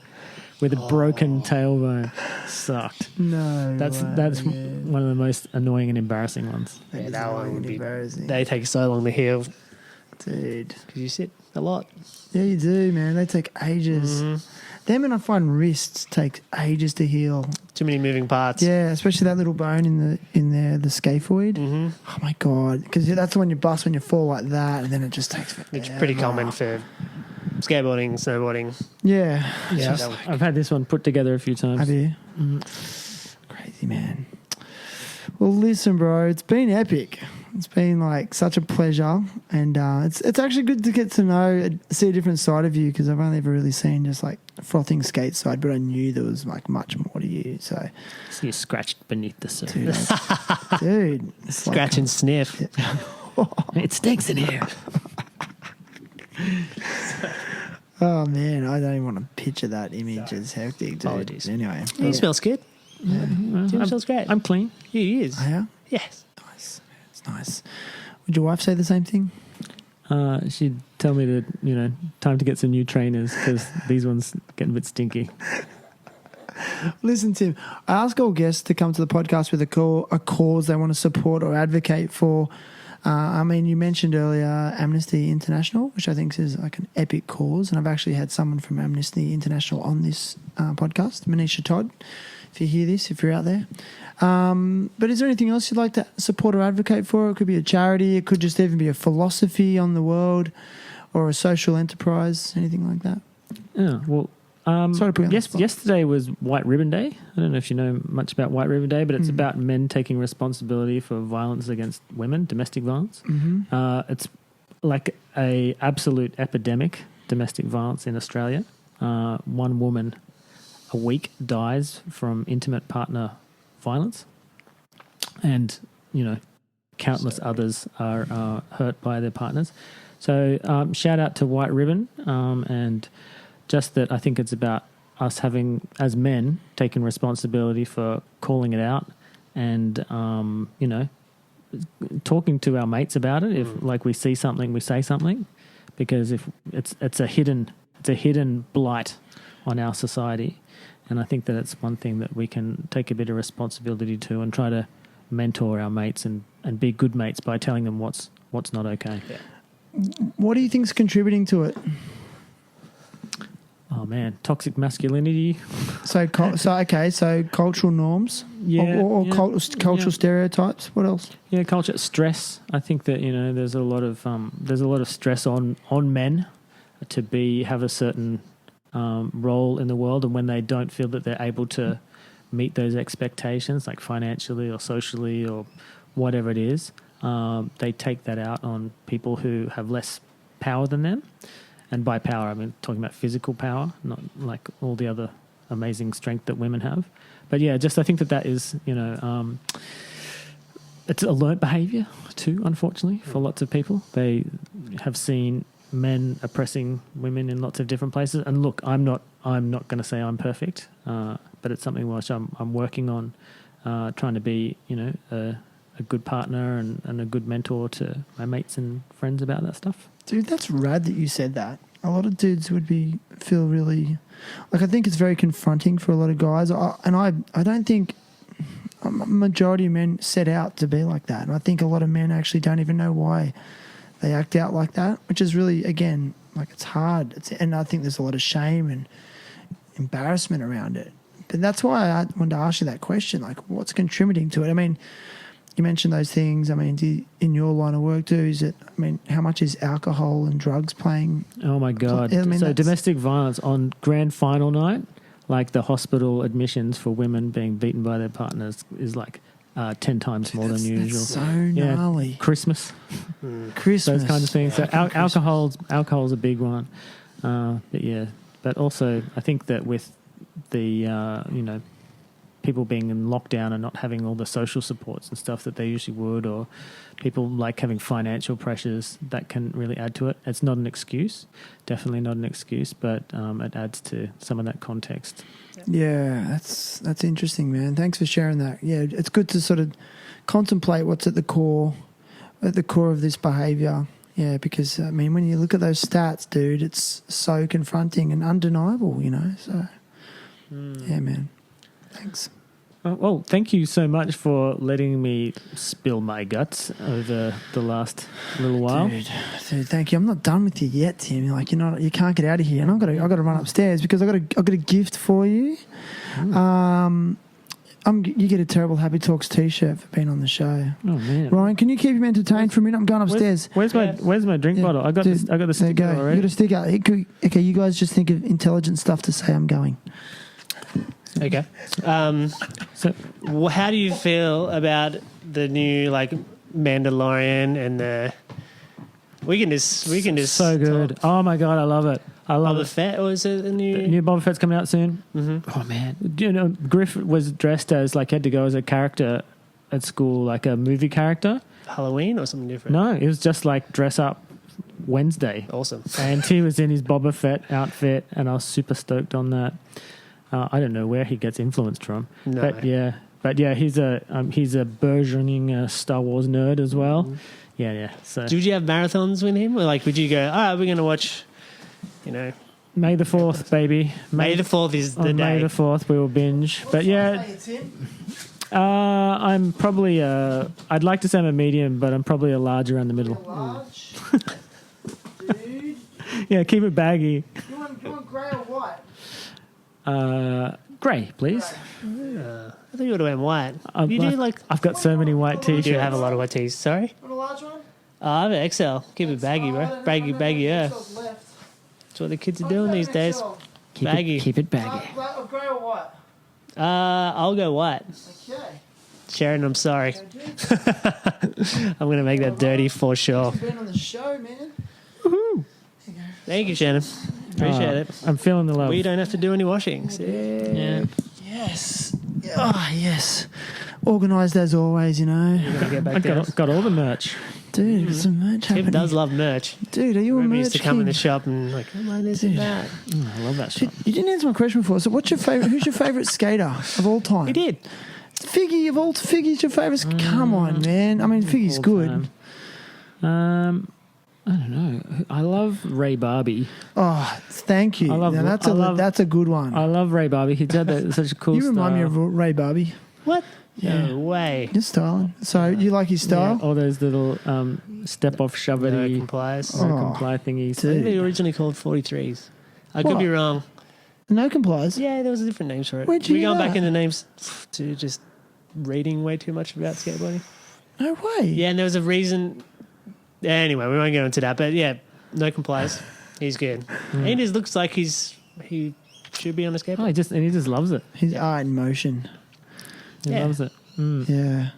D: with a broken tailbone. Sucked.
C: No,
D: that's one of the most annoying and embarrassing ones.
E: Yeah, that one would be
C: embarrassing.
E: They take so long to heal
C: Dude.
E: because you sit a lot.
C: Yeah, you do, man. They take ages. Them and I find wrists take ages to heal.
E: Too many moving parts.
C: Yeah, especially that little bone in there, the scaphoid. Oh my god, because that's the one you bust when you fall like that, and then it just takes forever.
E: It's pretty common for skateboarding, snowboarding.
C: Yeah,
D: Yeah, I've had this one put together a few times.
C: have you? Crazy, man. Well, listen, bro, it's been epic. It's been like such a pleasure, and it's actually good to get to know, see a different side of you, because I've only ever really seen just like frothing skate side, but I knew there was like much more to you. So,
D: You scratched beneath the surface.
C: dude, it's
E: Scratch and sniff.
D: It stinks in here.
C: oh man, I don't even want to picture that image. It's hectic, dude.
E: Apologies.
C: Anyway,
E: He smells good. Tim smells great.
D: I'm clean.
E: He is.
C: yeah,
E: Yes.
C: nice. It's nice. Would your wife say the same thing?
D: She'd tell me to, time to get some new trainers because these ones getting a bit stinky.
C: Listen, Tim, I ask all guests to come to the podcast with a cause they want to support or advocate for. You mentioned earlier Amnesty International, which I think is like an epic cause, and I've actually had someone from Amnesty International on this podcast, Manisha Todd, if you hear this, if you're out there. But is there anything else you'd like to support or advocate for? It could be a charity, it could just even be a philosophy on the world or a social enterprise, anything like that.
D: Yeah, well,
C: Sorry to put you on the spot.
D: yesterday was White Ribbon Day. I don't know if you know much about White Ribbon Day, but it's about men taking responsibility for violence against women, domestic violence. It's like a absolute epidemic, domestic violence in Australia. One woman a week dies from intimate partner violence, and countless others are hurt by their partners. So shout out to White Ribbon, and just that I think it's about us having, as men, taken responsibility for calling it out and, talking to our mates about it. If like we see something, we say something, because if it's a hidden blight on our society. And I think that it's one thing that we can take a bit of responsibility to and try to mentor our mates and be good mates by telling them what's not okay. Yeah.
C: What do you think's contributing to it?
D: Oh man, toxic masculinity.
C: So cultural norms, or cultural stereotypes. What else?
D: Yeah, culture, stress. I think that there's a lot of stress on men to have a certain role in the world, and when they don't feel that they're able to meet those expectations, like financially or socially or whatever it is, they take that out on people who have less power than them. And by power, I mean talking about physical power, not like all the other amazing strength that women have. But yeah, just I think that is, it's a learnt behaviour too, unfortunately, for lots of people. They have seen men oppressing women in lots of different places. And look, I'm not going to say I'm perfect, but it's something which I'm working on, trying to be, a good partner and a good mentor to my mates and friends about that stuff.
C: Dude, that's rad that you said that. A lot of dudes would feel really... Like, I think it's very confronting for a lot of guys. I don't think a majority of men set out to be like that. And I think a lot of men actually don't even know why they act out like that, which is really, again, like it's hard. And I think there's a lot of shame and embarrassment around it. But that's why I wanted to ask you that question, like what's contributing to it? I mean, you mentioned those things. I mean, in your line of work too, how much is alcohol and drugs playing?
D: Oh my God. So domestic violence on grand final night, like the hospital admissions for women being beaten by their partners is like 10 times more than usual.
C: That's so gnarly.
D: Yeah, Christmas.
C: Christmas.
D: Those kinds of things. So alcohol's a big one. But yeah, But also, I think that with the people being in lockdown and not having all the social supports and stuff that they usually would, or people like having financial pressures, that can really add to it. It's not an excuse, definitely not an excuse, but it adds to some of that context.
C: Yeah, that's interesting, man. Thanks for sharing that. Yeah, it's good to sort of contemplate what's at the core of this behaviour. Yeah, because I mean, when you look at those stats, dude, it's so confronting and undeniable, So, yeah, man. Thanks.
D: Well, thank you so much for letting me spill my guts over the last little while.
C: Dude, thank you. I'm not done with you yet, Tim. Like, you can't get out of here, and I've got to run upstairs because I've got a gift for you. You get a Terrible Happy Talks T-shirt for being on the show.
D: Oh man,
C: Ryan, can you keep him entertained for a minute? I'm going upstairs.
D: Where's my drink bottle? I got the sticker already.
C: You got a sticker. Okay, you guys just think of intelligent stuff to say. I'm going.
E: Okay. So, how do you feel about the new Mandalorian and the? We can just
D: so good.
E: talk.
D: Oh my god, I love it. I love
E: Boba
D: it.
E: Fett, or is it the new?
D: The new Boba Fett's coming out soon.
E: Mm-hmm.
D: Oh man, Griff was dressed as had to go as a character at school, like a movie character.
E: Halloween or something different?
D: No, it was just dress up Wednesday.
E: Awesome.
D: And he was in his Boba Fett outfit, and I was super stoked on that. I don't know where he gets influenced from,
E: No.
D: but yeah, he's a burgeoning Star Wars nerd as well.
E: Mm-hmm.
D: Yeah. So
E: Did you have marathons with him, or would you go? All right, we're going to watch.
D: May the 4th, baby.
E: May the 4th is the
D: on
E: day.
D: May the 4th, we will binge. But yeah, I'm probably I'd like to say I'm a medium, but I'm probably a large around the middle.
C: Large, dude.
D: Yeah, keep it baggy.
C: You want grey or white?
D: Grey, please.
E: I thought you would have went white.
D: I've got so many white
E: You
D: t-shirts.
E: do have a lot of white tees. Sorry.
C: Want a large one?
E: I have an XL. Keep it baggy, bro. Baggy, yeah. That's what the kids are doing these days. Baggy.
D: Keep it baggy.
C: Grey or white?
E: I'll go white.
C: Okay.
E: Sharon, I'm sorry. I'm going to make that dirty for sure.
C: Been on the show, man.
D: Woohoo!
E: Thank you, Shannon. Appreciate it.
D: I'm feeling the love.
E: We don't have to do any washings. Yeah.
C: Yes. Oh, yes. Organised as always,
E: Gotta get back
D: I
E: down.
D: got all the merch.
C: Dude, there's some merch happening.
E: Tim does love merch.
C: Dude, are you a
E: Remember, he
C: merch
E: used to come in the
C: king?
E: shop and come on, this and that.
D: I love that shop.
C: You didn't answer my question before. So, what's your favorite? Who's your favorite skater of all time?
E: He did.
C: Figgy of all. Figgy's your favorite. Come on, man. I mean, Figgy's
D: All
C: good.
D: time. I don't know. I love Ray Barbie.
C: Oh, thank you.
D: I love-
C: Now,
D: I
C: that's a good one.
D: I love Ray Barbie. He's got such a cool
C: You remind me
D: style.
C: of Ray Barbie.
E: What?
C: Yeah.
E: No way.
C: Your style. So you like his style?
D: Yeah, all those little step off, shove
E: No
D: it,
E: complies.
C: Oh.
D: comply thingies.
E: I think they
C: Dude.
E: originally called 43s. I could
C: What?
E: be wrong.
C: No complies.
E: Yeah, there was a different name for it.
C: Where'd you
E: We're
C: hear
E: going back
C: that?
E: into names to just reading way too much about skateboarding.
C: No way.
E: Yeah, and there was a reason. Anyway, we won't go into that. But yeah, no complies. He's good. And he just looks like he should be on a
D: Oh,
E: skateboard.
D: he just loves it.
C: His art in motion.
D: He
E: Yeah.
D: loves it. Mm.
C: Yeah.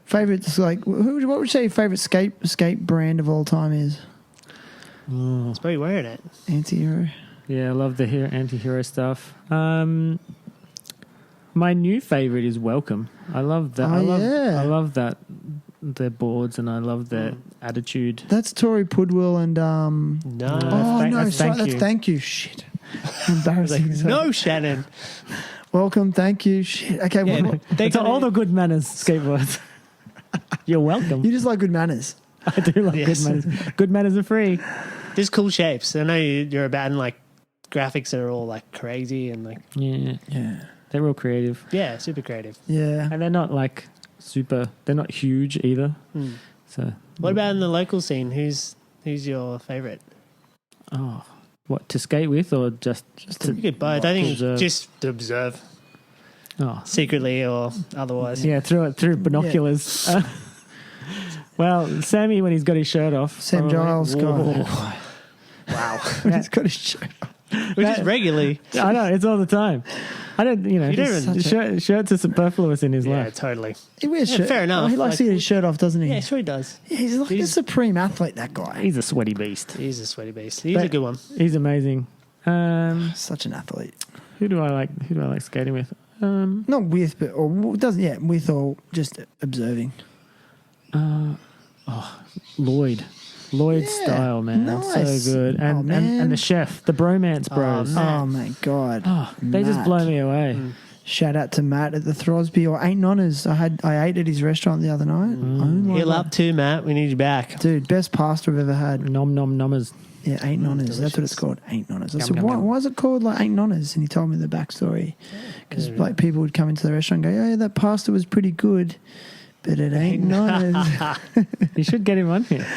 C: Favorites like what would you say your favorite skate brand of all time is?
E: He's probably wearing it.
C: Anti-hero.
D: Yeah, I love the anti-hero stuff. My new favorite is Welcome. I love that.
C: Oh, yeah.
D: I love that their boards, and I love their attitude.
C: That's Tori Pudwill and
E: No.
C: oh
D: thank-
C: no,
D: that's
C: sorry,
D: thank
C: that's
D: you.
C: thank you. Shit. Embarrassing. Sorry.
E: No, Shannon.
C: Welcome, thank you. Shit. Okay,
E: Yeah,
C: what-
E: they
D: It's all the
E: got
D: good manners skateboards. You're welcome.
C: you just like good manners.
D: I do like
E: Yes.
D: good manners. Good manners are free.
E: There's cool shapes. I know you're about in graphics that are all crazy and
D: Yeah,
C: Yeah.
D: they're real creative,
E: super creative.
C: Yeah.
D: and they're not super. They're not huge either. So
E: What about in the local scene? Who's your favorite?
D: oh, what to skate with or just to,
E: You could both. I think
D: observe.
E: just to observe
D: oh
E: secretly or otherwise.
D: yeah through binoculars. Well, Sammy when he's got his shirt off.
C: Sam
D: probably-
C: Giles
D: Whoa.
C: guy.
E: Wow.
C: When he's got his shirt.
E: Which is regularly.
D: I know it's all the time. I don't,
E: You don't even-
D: shirts are superfluous in his
E: Yeah,
D: life.
E: totally.
C: He wears
E: Yeah,
C: shirt.
E: fair enough.
C: Oh, he likes to get his shirt off, doesn't he?
E: Yeah, sure he does.
C: Yeah, he's like a
E: He's-
C: supreme athlete, that guy.
D: He's a sweaty beast.
E: He's a sweaty beast. He's a good one.
D: He's amazing.
C: Such an athlete.
D: Who do I like skating with?
C: Not with, but or doesn't. Yeah, with or just observing.
D: Lloyd's
C: Yeah,
D: style, man.
C: nice.
D: So good. And,
C: Oh, man.
D: and the chef, the bromance bros.
C: Oh my god.
D: They just
C: Matt.
D: blow me away.
C: Shout out to Matt at the Throsby or Ain't Nonnas. I ate at his restaurant the other night. Oh my
E: Heal
C: God.
E: up too, Matt. We need you back.
C: Dude, best pasta I've ever had.
D: Nom nom nommers.
C: Yeah, Ain't Nonnas. That's what it's called. Ain't Nonnas. I
D: Yum,
C: said,
D: yum, yum.
C: why is it called like Ain't Nonnas? And he told me the backstory. Because like people would come into the restaurant and go, yeah, that pasta was pretty good, but it ain't Nonnas.
D: You should get him on here.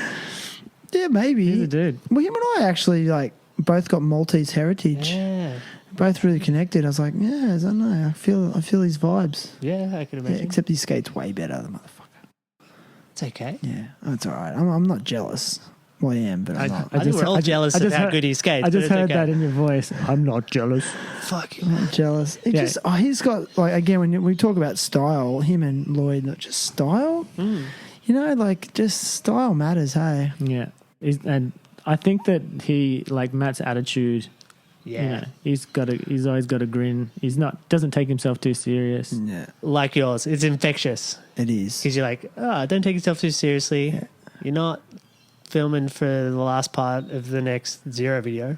C: Yeah, maybe.
D: He's a dude.
C: Well, him and I actually like both got Maltese heritage.
E: Yeah.
C: Both really connected. I was like, yeah, I don't know. I feel his vibes.
E: Yeah, I could
C: Yeah,
E: imagine.
C: except he skates way better, the motherfucker.
E: It's okay.
C: Yeah, that's all right. I'm not jealous. Well, I am, but I'm not.
E: I think we're all jealous of how
D: heard-
E: good he skates.
D: I just
E: but
D: heard
E: it's okay.
D: that in your voice. I'm not jealous.
E: Fuck you.
C: I'm not jealous. He's got like again when we talk about style, him and Lloyd, not just style. You know, like just style matters. Hey,
D: Yeah. And I think that he, like Matt's attitude,
E: Yeah.
D: you know, he's always got a grin. Doesn't take himself too serious.
C: yeah,
E: Like yours. It's infectious.
C: it is.
E: Because you're like, don't take yourself too seriously.
C: Yeah.
E: You're not filming for the last part of the next Zero video.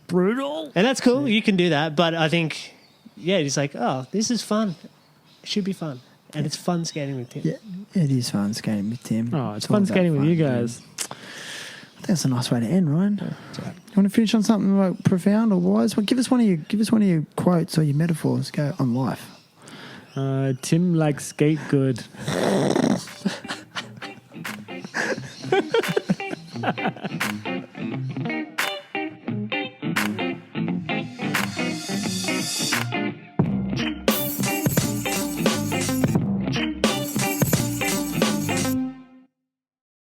D: Brutal.
E: And that's cool. You can do that. But I think, yeah, it's like, this is fun. It should be fun. And it's fun skating with him.
C: Yeah, it is fun skating with Tim.
D: Oh, it's
C: all
D: fun
C: about
D: skating with
C: fun,
D: you
C: dude.
D: guys.
C: I think that's a nice way to end, Ryan. You want to finish on something like profound or wise? Well, give us one of your quotes or your metaphors. Go on life.
D: Tim likes skate good.